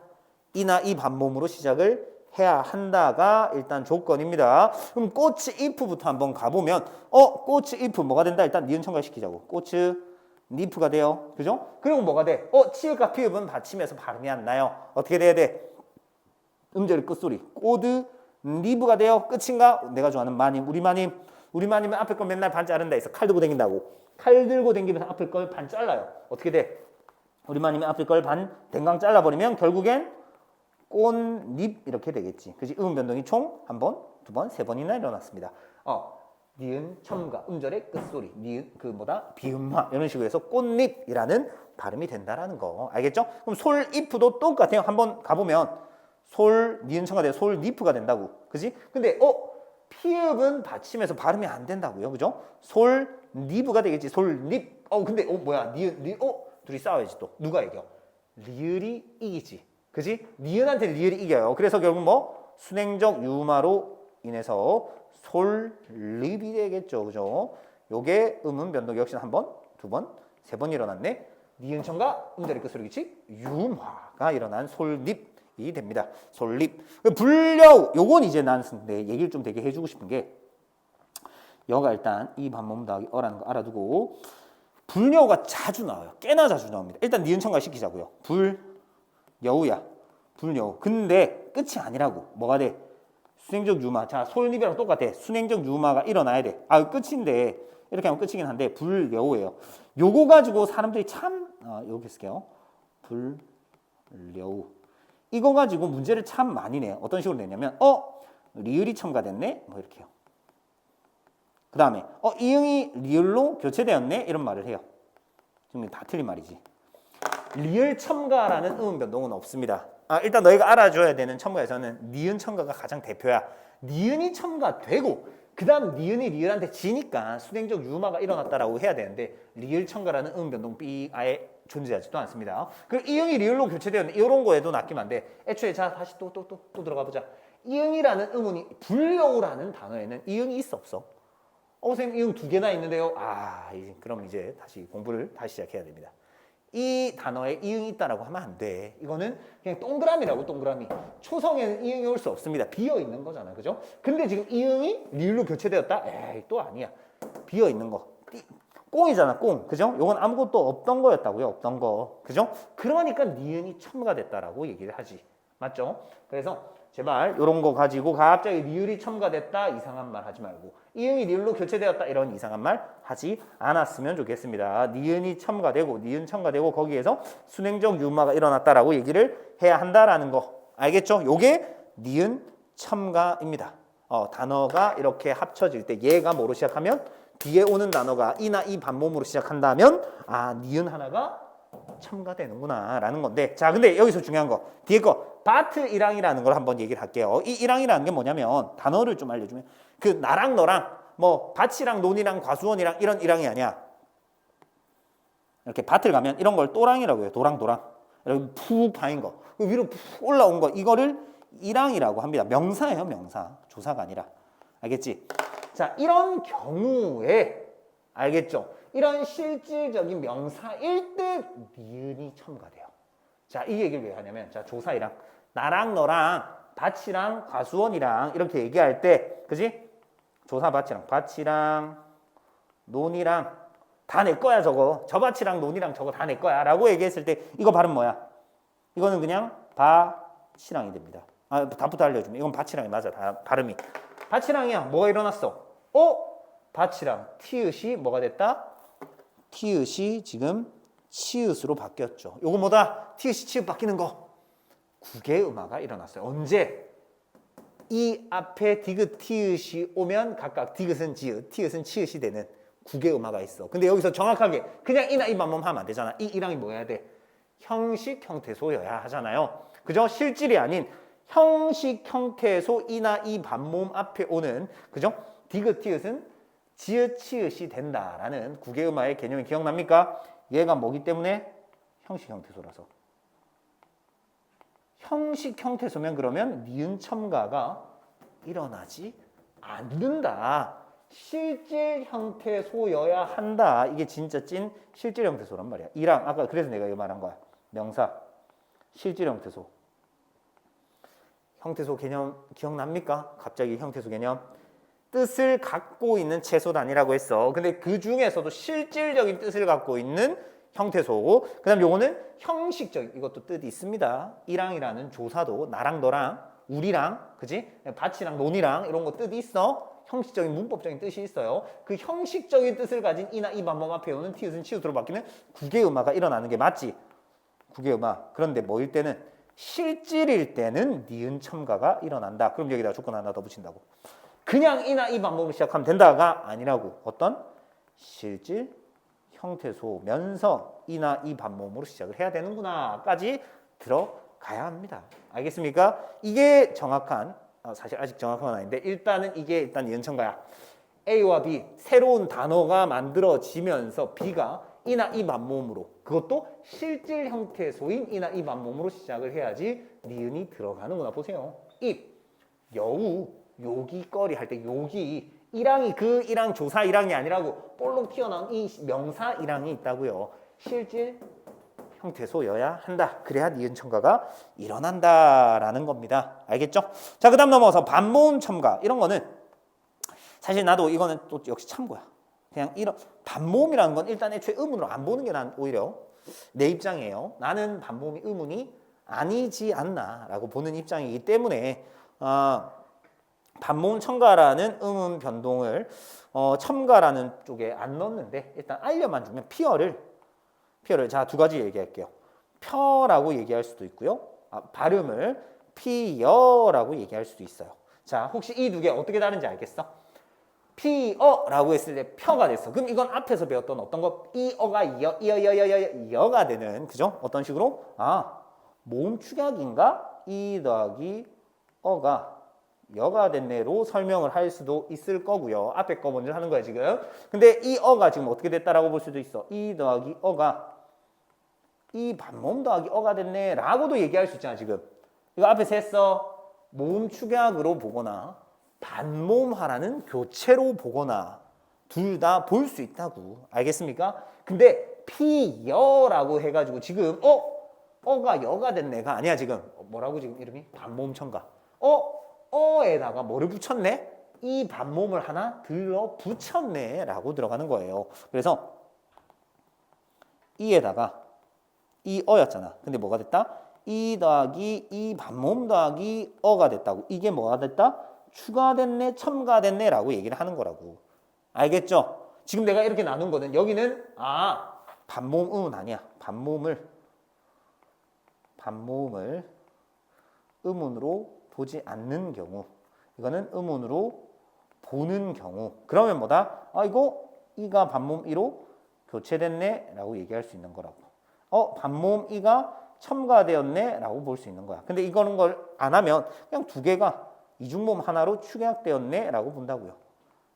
이나 이 반모음으로 시작을 해야 한다가 일단 조건입니다. 그럼 꽃이 if부터 한번 가보면 꽃이 if 뭐가 된다? 일단 니은 첨가시키자고. 꽃이 니프가 돼요. 그죠? 그리고 뭐가 돼? 치읍과 피읍은 받침에서 발음이 안 나요. 어떻게 돼야 돼? 음절의 끝소리. 꼬드 니브가 돼요. 끝인가? 내가 좋아하는 마님. 우리 마님은 앞에 걸 맨날 반 자른다 해서 칼 들고 다닌다고. 칼 들고 다니면서 앞에 걸 반 잘라요. 어떻게 돼? 우리 마님이 앞에 걸 반 댕강 잘라버리면 결국엔 꽃잎 이렇게 되겠지. 그지? 음 변동이 총 한 번, 두 번, 세 번이나 일어났습니다. 니은 첨가 음절의 끝소리 니은 비음화 이런 식으로 해서 꽃잎이라는 발음이 된다라는 거 알겠죠? 그럼 솔잎도 똑같아요. 한번 가보면 솔 니은 첨가돼 솔잎가 된다고. 그지? 근데 피읍은 받침에서 발음이 안 된다고요. 그죠? 솔니브가 되겠지. 솔잎. 근데 뭐야? 니은 둘이 싸워야지 또. 누가 이겨? 리을이 이기지. 그지? 니은한테 리을이 이겨요. 그래서 결국 순행적 유마로 인해서 솔립이 되겠죠. 그죠? 요게 음은 변동 역시 한 번, 두 번, 세 번 일어났네. 니은 첨가 음절의 끝소리겠지? 유마가 일어난 솔립이 됩니다. 솔립. 불려우. 요건 이제 난 얘기를 좀 되게 해주고 싶은 게 여가 일단 이 반모음 더하기 어라는 거 알아두고 불여우가 자주 나와요. 꽤나 자주 나옵니다. 일단 니은 첨가 시키자고요. 불여우야. 불여우. 근데 끝이 아니라고. 뭐가 돼? 순행적 유마. 자, 솔잎이랑 똑같아. 순행적 유마가 일어나야 돼. 끝인데 이렇게 하면 끝이긴 한데 불여우예요. 요거 가지고 사람들이 참 이렇게 쓸게요. 불여우. 이거 가지고 문제를 참 많이 내요. 어떤 식으로 내냐면 리을이 첨가됐네. 뭐 이렇게요. 그 다음에 이응이 리을로 교체되었네. 이런 말을 해요. 지금 다 틀린 말이지. 리을 첨가라는 음운 변동은 없습니다. 일단 너희가 알아줘야 되는 첨가에서는 니은 첨가가 가장 대표야. 니은이 첨가되고 그 다음 니은이 리을한테 지니까 순행적 유마가 일어났다라고 해야 되는데 리을 첨가라는 음운 변동 B 아예 존재하지도 않습니다. 그리고 이응이 리을로 교체되었네. 이런 거에도 낚이면 안 돼. 애초에 자 다시 또 들어가 보자. 이응이라는 음운이 불여우라는 단어에는 이응이 있어 없어? 선생님 이응 두 개나 있는데요. 그럼 이제 다시 공부를 다시 시작해야 됩니다. 이 단어에 이응이 있다라고 하면 안 돼. 이거는 그냥 동그라미라고 동그라미. 초성에는 이응이 올 수 없습니다. 비어 있는 거잖아. 그죠? 근데 지금 이응이 리을로 교체되었다? 또 아니야. 비어 있는 거. 꽁이잖아, 꽁. 그죠? 요건 아무것도 없던 거였다고요. 없던 거. 그죠? 그러니까 니은이 첨가 됐다라고 얘기를 하지. 맞죠? 그래서 제발 이런 거 가지고 갑자기 리을이 첨가됐다 이상한 말 하지 말고 이응이 리을로 교체되었다 이런 이상한 말 하지 않았으면 좋겠습니다. 니은이 첨가되고 니은 첨가되고 거기에서 순행적 유마가 일어났다라고 얘기를 해야 한다라는 거 알겠죠? 요게 니은 첨가입니다. 단어가 이렇게 합쳐질 때 얘가 뭐로 시작하면 뒤에 오는 단어가 이나 이 반모음으로 시작한다면 니은 하나가 첨가되는구나 라는 건데 자 근데 여기서 중요한 거 뒤에 거 바트이랑이라는 걸 한번 얘기를 할게요. 이 이랑이라는 게 뭐냐면 단어를 좀 알려주면 그 나랑 너랑 밭이랑 논이랑 과수원이랑 이런 이랑이 아니야. 이렇게 밭을 가면 이런 걸 또랑이라고 해요. 도랑 이렇게 푹 파인 거 위로 푹 올라온 거 이거를 이랑이라고 합니다. 명사예요. 명사 조사가 아니라 알겠지? 자 이런 경우에 알겠죠? 이런 실질적인 명사일 때 니은이 첨가돼요. 자, 이 얘기를 왜 하냐면, 자, 조사이랑 나랑 너랑 밭이랑 과수원이랑 이렇게 얘기할 때, 그지? 조사 밭이랑 논이랑 다 내 거야 저거. 저 밭이랑 논이랑 저거 다 내 거야 라고 얘기했을 때 이거 발음 뭐야? 이거는 그냥 밭이랑이 됩니다. 아, 답부터 알려주면 이건 밭이랑이 맞아. 다 발음이. 밭이랑이야. 뭐가 일어났어? 밭이랑 티읕이 뭐가 됐다? 티읕이 지금 치읓으로 바뀌었죠. 요거 뭐다? 티읕이 치읓 바뀌는 거. 국외음화가 일어났어요. 언제? 이 앞에 디귿 티읕이 오면 각각 디귿은 지읒, 티읕은 치읓이 되는 국외음화가 있어. 근데 여기서 정확하게 그냥 이나 이 반몸 하면 안 되잖아. 이랑이 뭐 해야 돼? 형식 형태소여야 하잖아요. 그죠? 실질이 아닌 형식 형태소 이나 이 반몸 앞에 오는, 그죠? 디귿 티읕은 지읒 치읓이 된다라는 국외음화의 개념이 기억납니까? 얘가 뭐기 때문에? 형식 형태소라서. 형식 형태소면 그러면 니은 첨가가 일어나지 않는다. 실질 형태소여야 한다. 이게 진짜 찐 실질 형태소란 말이야. 이랑 아까 그래서 내가 이거 말한 거야. 명사 실질 형태소. 형태소 개념 기억납니까? 갑자기 형태소 개념. 뜻을 갖고 있는 채소 단위라고 했어. 근데 그 중에서도 실질적인 뜻을 갖고 있는 형태소고, 그 다음 요거는 형식적인, 이것도 뜻이 있습니다. 이랑이라는 조사도 나랑 너랑 우리랑, 그지? 밭이랑 논이랑 이런 거 뜻이 있어. 형식적인 문법적인 뜻이 있어요. 그 형식적인 뜻을 가진 이나 이 반복 앞에 오는 티읕은 치읓으로 바뀌는 국외음화가 일어나는 게 맞지? 국외음화. 그런데 뭐일 때는? 실질일 때는 니은 첨가가 일어난다. 그럼 여기다 조건 하나 더 붙인다고. 그냥 이나 이 반복을 시작하면 된다가 아니라고. 어떤? 실질 형태소면서 이나 이 반복으로 시작을 해야 되는구나까지 들어가야 합니다. 알겠습니까? 이게 정확한, 사실 아직 정확한 건 아닌데 일단은 이게 일단 니은첨가야. A와 B 새로운 단어가 만들어지면서 B가 이나 이 반모음으로, 그것도 실질 형태소인 이나 이 반모음으로 시작을 해야지 니은이 들어가는구나. 보세요. 입, 여우, 요기거리 할 때 요기, 이랑이 그 이랑 조사 이랑이 아니라고 볼록 튀어나온 이 명사 이랑이 있다고요. 실질 형태소여야 한다. 그래야 니은 첨가가 일어난다라는 겁니다. 알겠죠? 자, 그 다음 넘어서 반모음 첨가. 이런 거는 사실 나도 이거는 또 역시 참고야. 그냥 이런 반모음이라는 건 일단 애초에 의문으로 안 보는 게 난 오히려 내 입장이에요. 나는 반모음이 의문이 아니지 않나라고 보는 입장이기 때문에 반모음 첨가라는 의문 변동을 첨가라는 쪽에 안 넣었는데 일단 알려만 주면 피어를 자, 두 가지 얘기할게요. 펴라고 얘기할 수도 있고요. 발음을 피여라고 얘기할 수도 있어요. 자, 혹시 이 두 개 어떻게 다른지 알겠어? 피어라고 했을 때 펴가 됐어. 그럼 이건 앞에서 배웠던 어떤 거? 이어가 이어가 되는, 그죠? 어떤 식으로? 모음 축약인가? 이 더하기 어가 여가 됐네로 설명을 할 수도 있을 거고요. 앞에 거 먼저 하는 거야 지금. 근데 이 어가 지금 어떻게 됐다라고 볼 수도 있어. 이 더하기 어가 이 반모음 더하기 어가 됐네 라고도 얘기할 수 있잖아 지금. 이거 앞에서 했어. 모음 축약으로 보거나 반모음화라는 교체로 보거나 둘 다 볼 수 있다고. 알겠습니까? 근데 피여라고 해가지고 지금 어가 여가 됐네가 아니야 지금. 뭐라고 지금 이름이? 반모음 첨가. 어에다가 뭐를 붙였네? 이 반모음을 하나 들러 붙였네 라고 들어가는 거예요. 그래서 이에다가 이 어였잖아. 근데 뭐가 됐다? 이 더하기 이 반모음 더하기 어가 됐다고. 이게 뭐가 됐다? 추가됐네, 첨가됐네 라고 얘기를 하는 거라고. 알겠죠? 지금 내가 이렇게 나눈 거는 여기는 반모음은 아니야. 반모음을 음운으로 보지 않는 경우, 이거는 음운으로 보는 경우, 그러면 뭐다? 이가 반모음 이로 교체됐네 라고 얘기할 수 있는 거라고. 반모음 이가 첨가되었네 라고 볼 수 있는 거야. 근데 이거는 걸 안 하면 그냥 두 개가 이중모음 하나로 축약되었네 라고 본다고요.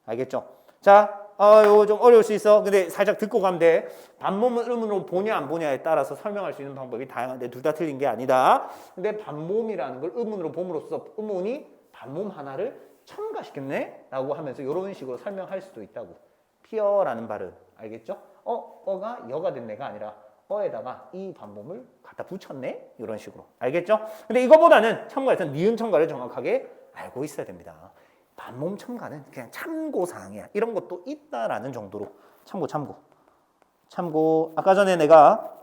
알겠죠? 자, 이거 좀 어려울 수 있어. 근데 살짝 듣고 가면 돼. 반모음을 음으로 보냐 안 보냐에 따라서 설명할 수 있는 방법이 다양한데 둘 다 틀린 게 아니다. 근데 반모음이라는 걸 음운으로 봄으로써 음운이 반모음 하나를 첨가시켰네 라고 하면서 이런 식으로 설명할 수도 있다고. 피어라는 발음. 알겠죠? 어가 여가 됐네가 아니라 어에다가 이 반복을 갖다 붙였네? 이런 식으로. 알겠죠? 근데 이거보다는 첨가에서 니은 첨가를 정확하게 알고 있어야 됩니다. 반몸 첨가는 그냥 참고사항이야. 이런 것도 있다라는 정도로 참고. 아까 전에 내가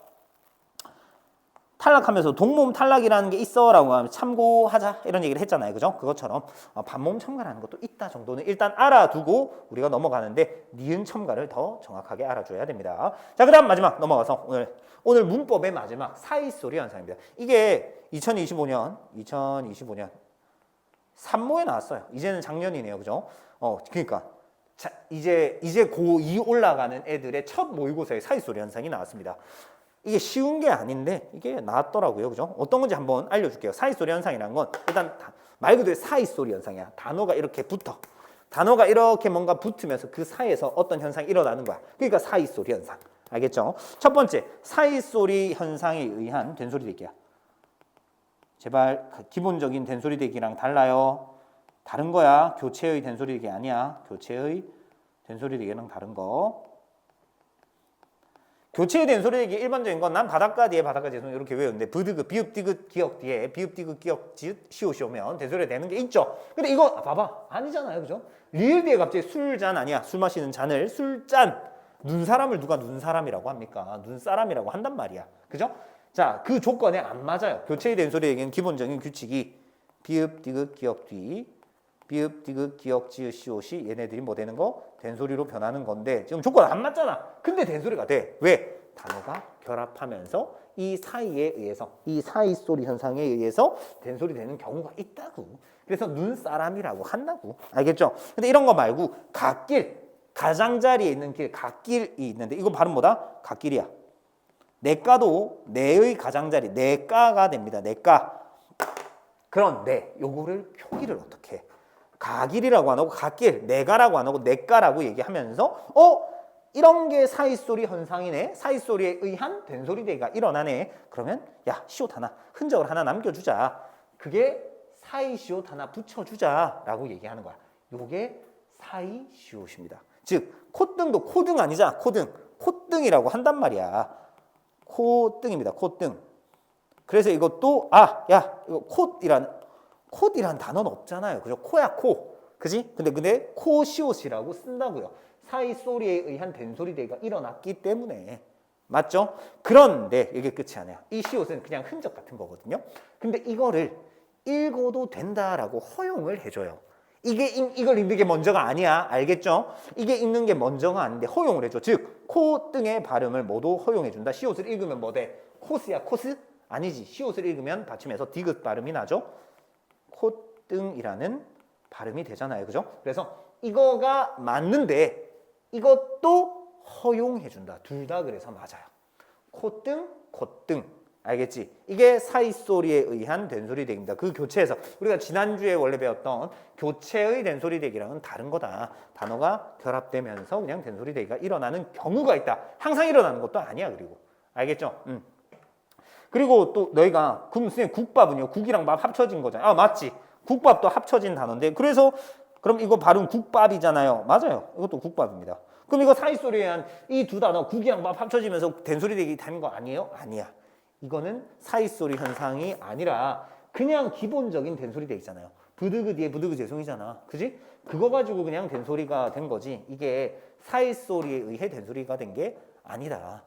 탈락하면서 동몸 탈락이라는 게 있어라고 하면 참고하자 이런 얘기를 했잖아요. 그죠? 그것처럼 반몸 첨가라는 것도 있다 정도는 일단 알아두고 우리가 넘어가는데 니은 첨가를 더 정확하게 알아줘야 됩니다. 자, 그다음 마지막 넘어가서 오늘 문법의 마지막 사이소리 현상입니다. 이게 2025년 3모에 나왔어요. 이제는 작년이네요. 그죠? 그러니까 자, 이제 고2 올라가는 애들의 첫 모의고사에 사이소리 현상이 나왔습니다. 이게 쉬운 게 아닌데 이게 나왔더라고요. 그죠? 어떤 건지 한번 알려줄게요. 사이소리 현상이라는 건 일단 말 그대로 사이소리 현상이야. 단어가 이렇게 붙어. 단어가 이렇게 뭔가 붙으면서 그 사이에서 어떤 현상이 일어나는 거야. 그러니까 사이소리 현상. 알겠죠? 첫 번째, 사이소리 현상에 의한 된소리 대기야. 제발 기본적인 된소리 대기랑 달라요. 다른 거야. 교체의 된소리 대기 아니야. 교체의 된소리 대기랑 다른 거. 교체의 된소리 대기 일반적인 건 난 바닷가 뒤에 바닷가 죄송 이렇게 외우는데 브드그 비읍 디귿 기역 뒤에 비읍 디귿 기역 지읒 시옷이 오면 된소리가 되는 게 있죠. 근데 이거 봐봐 아니잖아요. 그죠? 리을 뒤에 갑자기 술잔 아니야. 술 마시는 잔을 술잔. 눈사람을 누가 눈사람이라고 합니까? 눈사람이라고 한단 말이야. 그죠? 자, 그 조건에 안 맞아요. 교체의 된소리 대기는 기본적인 규칙이 비읍 디귿 기역 뒤 비읍 디귿 기역 지읒 시옷이 얘네들이 뭐 되는 거? 된소리로 변하는 건데 지금 조건 안 맞잖아. 근데 된소리가 돼. 왜? 단어가 결합하면서 이 사이에 의해서 이 사이 소리 현상에 의해서 된소리 되는 경우가 있다고. 그래서 눈사람이라고 한다고. 알겠죠? 근데 이런 거 말고 갓길, 가장자리에 있는 길, 갓길이 있는데 이거 발음 뭐다? 갓길이야. 내가도 내의 가장자리, 내가가 됩니다. 내가. 그런데 요거를 표기를 어떻게 해? 가길이라고 안 하고 갓길, 내가라고 안 하고 내가라고 얘기하면서 이런 게 사이소리 현상이네. 사이소리에 의한 된소리 대기가 일어나네. 그러면 야 시옷 하나, 흔적을 하나 남겨주자. 그게 사이시옷 하나 붙여주자라고 얘기하는 거야. 요게 사이시옷입니다. 즉 콧등도 코등 아니잖아. 콧등이라고 한단 말이야. 콧등입니다. 콧등. 그래서 이것도 이거 콧이란 단어는 없잖아요. 그죠? 코야 코. 그지? 근데 코시옷이라고 쓴다고요. 사이소리에 의한 된소리 대기가 일어났기 때문에. 맞죠? 그런데 이게 끝이 아니야. 이 시옷은 그냥 흔적 같은 거거든요. 근데 이거를 읽어도 된다라고 허용을 해줘요. 이걸 읽는 게 먼저가 아니야. 알겠죠? 이게 읽는 게 먼저가 아닌데 허용을 해줘. 즉 콧등의 발음을 모두 허용해준다. 시옷을 읽으면 뭐 돼? 코스야 코스? 아니지. 시옷을 읽으면 받침에서 디귿 발음이 나죠. 콧등이라는 발음이 되잖아요. 그죠? 그래서 이거가 맞는데 이것도 허용해준다. 둘 다 그래서 맞아요. 콧등. 알겠지? 이게 사이소리에 의한 된소리 대기입니다. 그 교체에서 우리가 지난주에 원래 배웠던 교체의 된소리 대기랑은 다른 거다. 단어가 결합되면서 그냥 된소리 대기가 일어나는 경우가 있다. 항상 일어나는 것도 아니야. 그리고 알겠죠? 그리고 또 너희가 그럼 선생님 국밥은요? 국이랑 밥 합쳐진 거잖아. 맞지? 국밥도 합쳐진 단어인데 그래서 그럼 이거 발음 국밥이잖아요. 맞아요. 이것도 국밥입니다. 그럼 이거 사이소리에 의한 이 두 단어 국이랑 밥 합쳐지면서 된소리 대기 되는 거 아니에요? 아니야. 이거는 사이소리 현상이 아니라 그냥 기본적인 된소리 대기잖아요. 부드그 뒤에 부드그 죄송이잖아. 그지? 그거 가지고 그냥 된소리가 된 거지. 이게 사이소리에 의해 된소리가 된 게 아니다.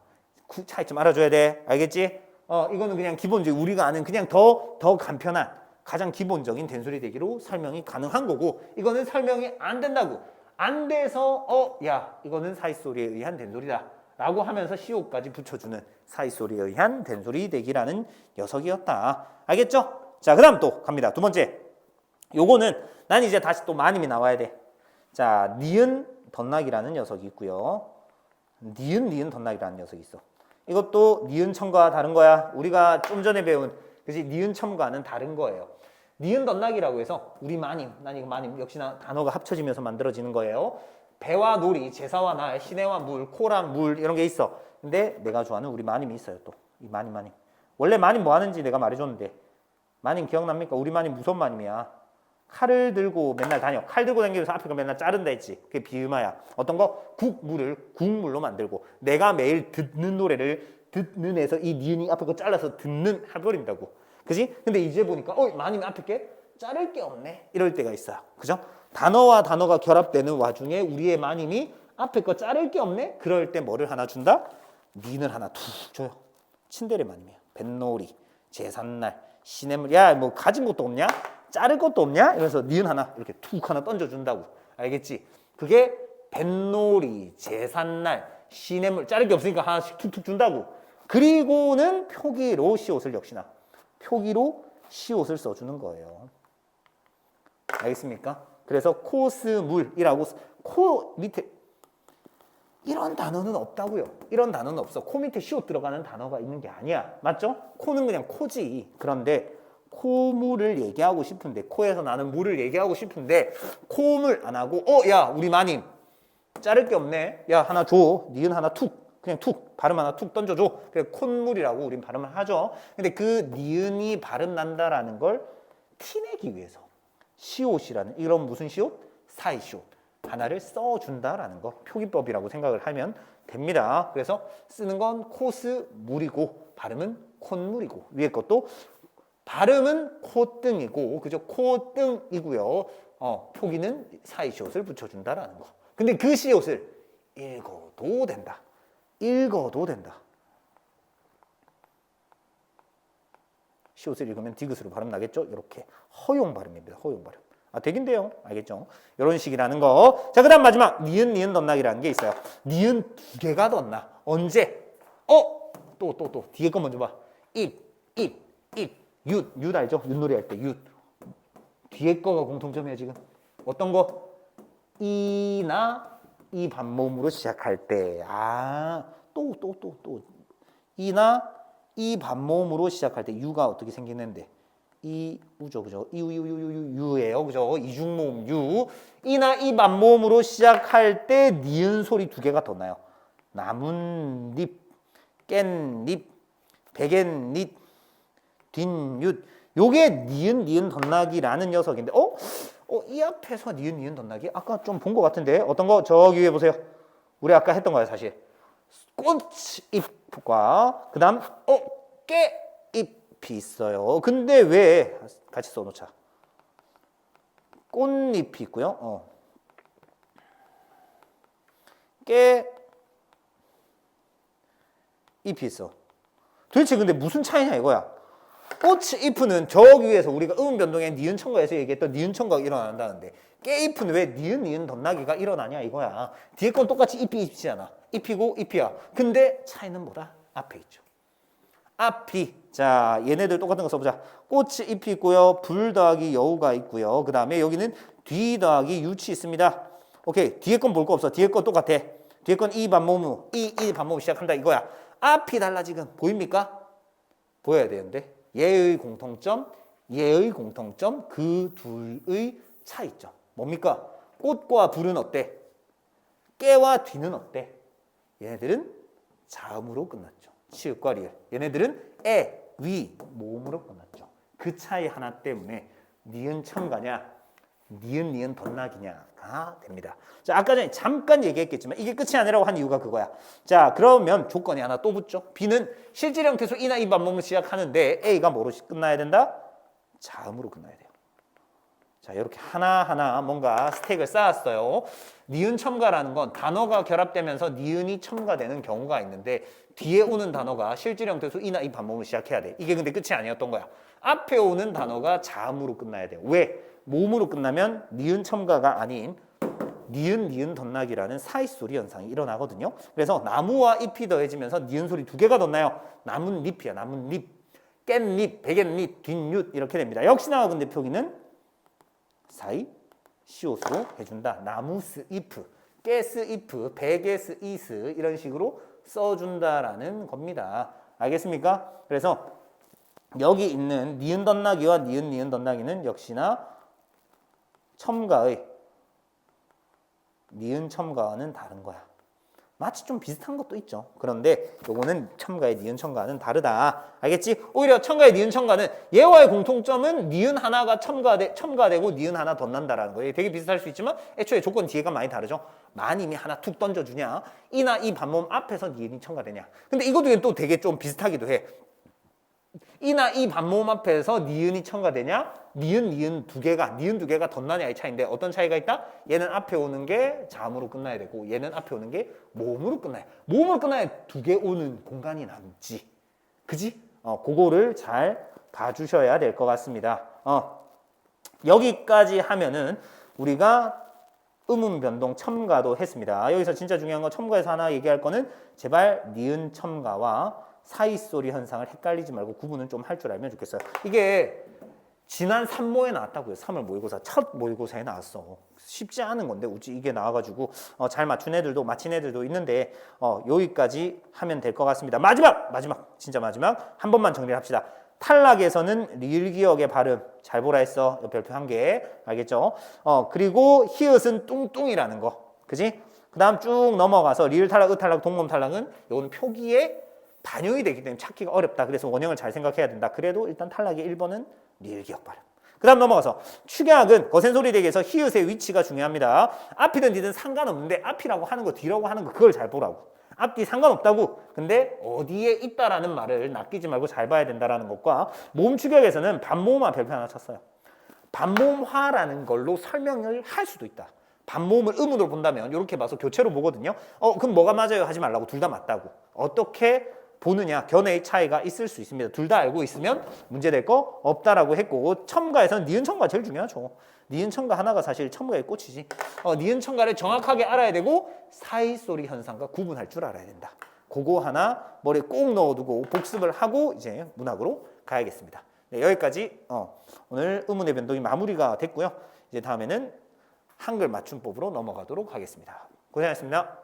차이점 알아줘야 돼. 알겠지? 이거는 그냥 기본적인 우리가 아는 그냥 더 간편한 가장 기본적인 된소리 대기로 설명이 가능한 거고 이거는 설명이 안 된다고. 안 돼서 이거는 사이소리에 의한 된소리다 라고 하면서 시옷까지 붙여주는 사이소리에 의한 된소리 대기라는 녀석이었다. 알겠죠? 자, 그 다음 또 갑니다. 두 번째. 요거는 난 이제 다시 또 마님이 나와야 돼. 자, 니은 덧락이라는 녀석이 있고요. 니은 덧락이라는 녀석이 있어. 이것도 니은 첨가와 다른 거야. 우리가 좀 전에 배운 그지? 니은 첨가는 다른 거예요. 니은 덧락이라고 해서 우리 마님, 난 이거 마님 역시나 단어가 합쳐지면서 만들어지는 거예요. 배와 놀이, 제사와 날, 시내와 물, 코랑 물 이런 게 있어. 근데 내가 좋아하는 우리 마님이 있어요. 또 이 마님. 원래 마님 뭐 하는지 내가 말해줬는데 마님 기억납니까? 우리 마님 무슨 마님이야? 칼을 들고 맨날 다녀. 칼 들고 다니면서 앞에 거 맨날 자른다 했지. 그게 비음화야. 어떤 거? 국물을 국물로 만들고 내가 매일 듣는 노래를 듣는에서 이 니은이 앞에 거 잘라서 듣는 해버린다고. 그지? 근데 이제 보니까 마님 앞에 게 자를 게 없네. 이럴 때가 있어요. 그죠? 단어와 단어가 결합되는 와중에 우리의 마님이 앞에 거 자를 게 없네. 그럴 때 뭐를 하나 준다? 니은을 하나 툭 줘요. 친데레 마님이에요. 뱃놀이, 제삿날, 시냇물. 야, 뭐 가진 것도 없냐? 자를 것도 없냐? 이러면서 니은 하나 이렇게 툭 하나 던져준다고. 알겠지? 그게 뱃놀이, 제삿날, 시냇물. 자를 게 없으니까 하나씩 툭툭 준다고. 그리고는 표기로 시옷을 역시나 표기로 시옷을 써주는 거예요. 알겠습니까? 그래서 코스물이라고 코 밑에 이런 단어는 없다고요. 이런 단어는 없어. 코 밑에 시옷 들어가는 단어가 있는 게 아니야. 맞죠? 코는 그냥 코지. 그런데 코물을 얘기하고 싶은데 코에서 나는 물을 얘기하고 싶은데 코물 안 하고 야 우리 마님 자를 게 없네. 야 하나 줘. 니은 하나 툭. 그냥 툭 발음 하나 툭 던져줘. 그래 콧물이라고 우린 발음을 하죠. 근데 그 니은이 발음 난다라는 걸 티내기 위해서 시옷이라는 이런 무슨 시옷? 사이시옷 하나를 써준다라는 거 표기법이라고 생각을 하면 됩니다. 그래서 쓰는 건 코스 물이고 발음은 콧물이고 위에 것도 발음은 콧등이고 그죠? 콧등이고요. 표기는 사이시옷을 붙여준다라는 거. 근데 그 시옷을 읽어도 된다. 읽어도 된다. 시옷을 읽으면 디귿으로 발음 나겠죠? 이렇게 허용 발음입니다. 허용 발음. 되긴 돼요. 알겠죠? 이런 식이라는 거. 자, 그 다음 마지막 니은 덧나기라는 게 있어요. 니은 두 개가 덧나. 언제? 또 뒤에 거 먼저 봐. 윕, 윷 알죠? 윷놀이 할 때 윷. 뒤에 거가 공통점이야 지금. 어떤 거? 이나 이 반모음으로 시작할 때, 또. 이나 이 반모음으로 시작할 때 유가 어떻게 생기는데? 우죠, 그죠? 유예요, 그죠? 이중모음 유. 이나 이 반모음으로 시작할 때 니은 소리 두 개가 더 나요. 나뭇잎, 깻잎, 백엔잎, 뒷윷. 요게 니은 덧나기라는 녀석인데, 이 앞에서 니은 덧나기? 아까 좀 본 것 같은데 어떤 거? 저기 위에 보세요. 우리 아까 했던 거야 사실. 꽃잎과 그 다음 깨잎이 있어요. 근데 왜 같이 써놓자. 꽃잎이 있고요. 깨잎이 있어. 도대체 근데 무슨 차이냐 이거야. 꽃잎은 저기 위에서 우리가 음 변동의 니은 첨가에서 얘기했던 니은 첨가가 일어난다는데 깨잎은 왜 니은 덧나기가 일어나냐 이거야. 뒤에 건 똑같이 잎이잖아. 잎이고 잎이야. 근데 차이는 뭐다? 앞에 있죠. 앞이. 자, 얘네들 똑같은 거 써보자. 꽃이 잎이 있고요. 불 더하기 여우가 있고요. 그 다음에 여기는 뒤 더하기 유치 있습니다. 오케이. 뒤에 건 볼 거 없어. 뒤에 건 똑같아. 뒤에 건 이 반모음, 이 반모음 시작한다 이거야. 앞이 달라 지금. 보입니까? 보여야 되는데. 얘의 공통점, 그 둘의 차이점. 뭡니까? 꽃과 불은 어때? 깨와 뒤는 어때? 얘네들은 자음으로 끝났죠. 치읓과 리을. 얘네들은 위, 모음으로 끝났죠. 그 차이 하나 때문에 니은 첨가냐, 니은 덧나기냐가 됩니다. 자, 아까 전에 잠깐 얘기했겠지만 이게 끝이 아니라고 한 이유가 그거야. 자, 그러면 조건이 하나 또 붙죠. B는 실질 형태소 이나 이 반모음을 시작하는데 A가 뭐로 끝나야 된다? 자음으로 끝나야 돼요. 자, 이렇게 하나하나 뭔가 스택을 쌓았어요. 니은 첨가라는 건 단어가 결합되면서 니은이 첨가되는 경우가 있는데 뒤에 오는 단어가 실질 형태소 이나 이 반모음을 시작해야 돼. 이게 근데 끝이 아니었던 거야. 앞에 오는 단어가 자음으로 끝나야 돼요. 왜? 모음으로 끝나면 니은 첨가가 아닌 니은 덧나기라는 사이소리 현상이 일어나거든요. 그래서 나무와 잎이 더해지면서 니은 소리 두 개가 덧나요. 나뭇잎이야, 나뭇잎. 깻잎, 백엔잎, 뒷윷 이렇게 됩니다. 역시나 근데 표기는 사이 시옷으로 해준다. 나무스 이프, 깨스 이프, 백에스 이스 이런 식으로 써준다라는 겁니다. 알겠습니까? 그래서 여기 있는 니은 덧나기와 니은 덧나기는 역시나 첨가의 니은 첨가와는 다른 거야. 마치 좀 비슷한 것도 있죠. 그런데 요거는 첨가의 니은 첨가는 다르다. 알겠지? 오히려 첨가의 니은 첨가는 얘와의 공통점은 니은 하나가 첨가되고 니은 하나 덧난다라는 거예요. 되게 비슷할 수 있지만 애초에 조건 뒤에가 많이 다르죠. 만임이 하나 툭 던져주냐, 이나 이 반모음 앞에서 니은이 첨가되냐. 근데 이것도 또 되게 좀 비슷하기도 해. 이나 이 반모음 앞에서 니은이 첨가되냐, 니은 두 개가 덧나냐의 차이인데 어떤 차이가 있다? 얘는 앞에 오는 게 자음으로 끝나야 되고 얘는 앞에 오는 게 모음으로 끝나야 돼. 모음으로 끝나야 두 개 오는 공간이 남지. 그지? 그거를 잘 봐주셔야 될 것 같습니다. 여기까지 하면은 우리가 음운 변동 첨가도 했습니다. 여기서 진짜 중요한 건 첨가에서 하나 얘기할 거는 제발 니은 첨가와 사이소리 현상을 헷갈리지 말고 구분은 좀 할 줄 알면 좋겠어요. 이게 지난 3모에 나왔다고요. 3월 모의고사 첫 모의고사에 나왔어. 쉽지 않은 건데 우찌 이게 나와가지고 잘 맞춘 애들도 마친 애들도 있는데 여기까지 하면 될 것 같습니다. 마지막 진짜 마지막 한 번만 정리를 합시다. 탈락에서는 리을 기억의 발음 잘 보라 했어. 별표 한 개 알겠죠? 그리고 히읗은 뚱뚱이라는 거, 그지? 그다음 쭉 넘어가서 리을 탈락, 을 탈락, 동음 탈락은 이건 표기에 반영이 되기 때문에 찾기가 어렵다. 그래서 원형을 잘 생각해야 된다. 그래도 일단 탈락의 1번은 리을 기억 발음. 그 다음 넘어가서 축약은 거센소리 대기에서 히읗의 위치가 중요합니다. 앞이든 뒤든 상관없는데 앞이라고 하는 거 뒤라고 하는 거 그걸 잘 보라고. 앞뒤 상관없다고. 근데 어디에 있다라는 말을 낚이지 말고 잘 봐야 된다라는 것과 모음 축약에서는 반모음화 별표 하나 쳤어요. 반모음화라는 걸로 설명을 할 수도 있다. 반모음을 음으로 본다면 이렇게 봐서 교체로 보거든요. 그럼 뭐가 맞아요? 하지 말라고. 둘 다 맞다고. 어떻게 보느냐, 견해의 차이가 있을 수 있습니다. 둘 다 알고 있으면 문제될 거 없다라고 했고, 첨가에서는 니은 첨가 제일 중요하죠. 니은 첨가 하나가 사실 첨가의 꽃이지. 니은 첨가를 정확하게 알아야 되고 사이소리 현상과 구분할 줄 알아야 된다. 그거 하나 머리에 꼭 넣어두고 복습을 하고 이제 문학으로 가야겠습니다. 네, 여기까지 오늘 의문의 변동이 마무리가 됐고요. 이제 다음에는 한글 맞춤법으로 넘어가도록 하겠습니다. 고생하셨습니다.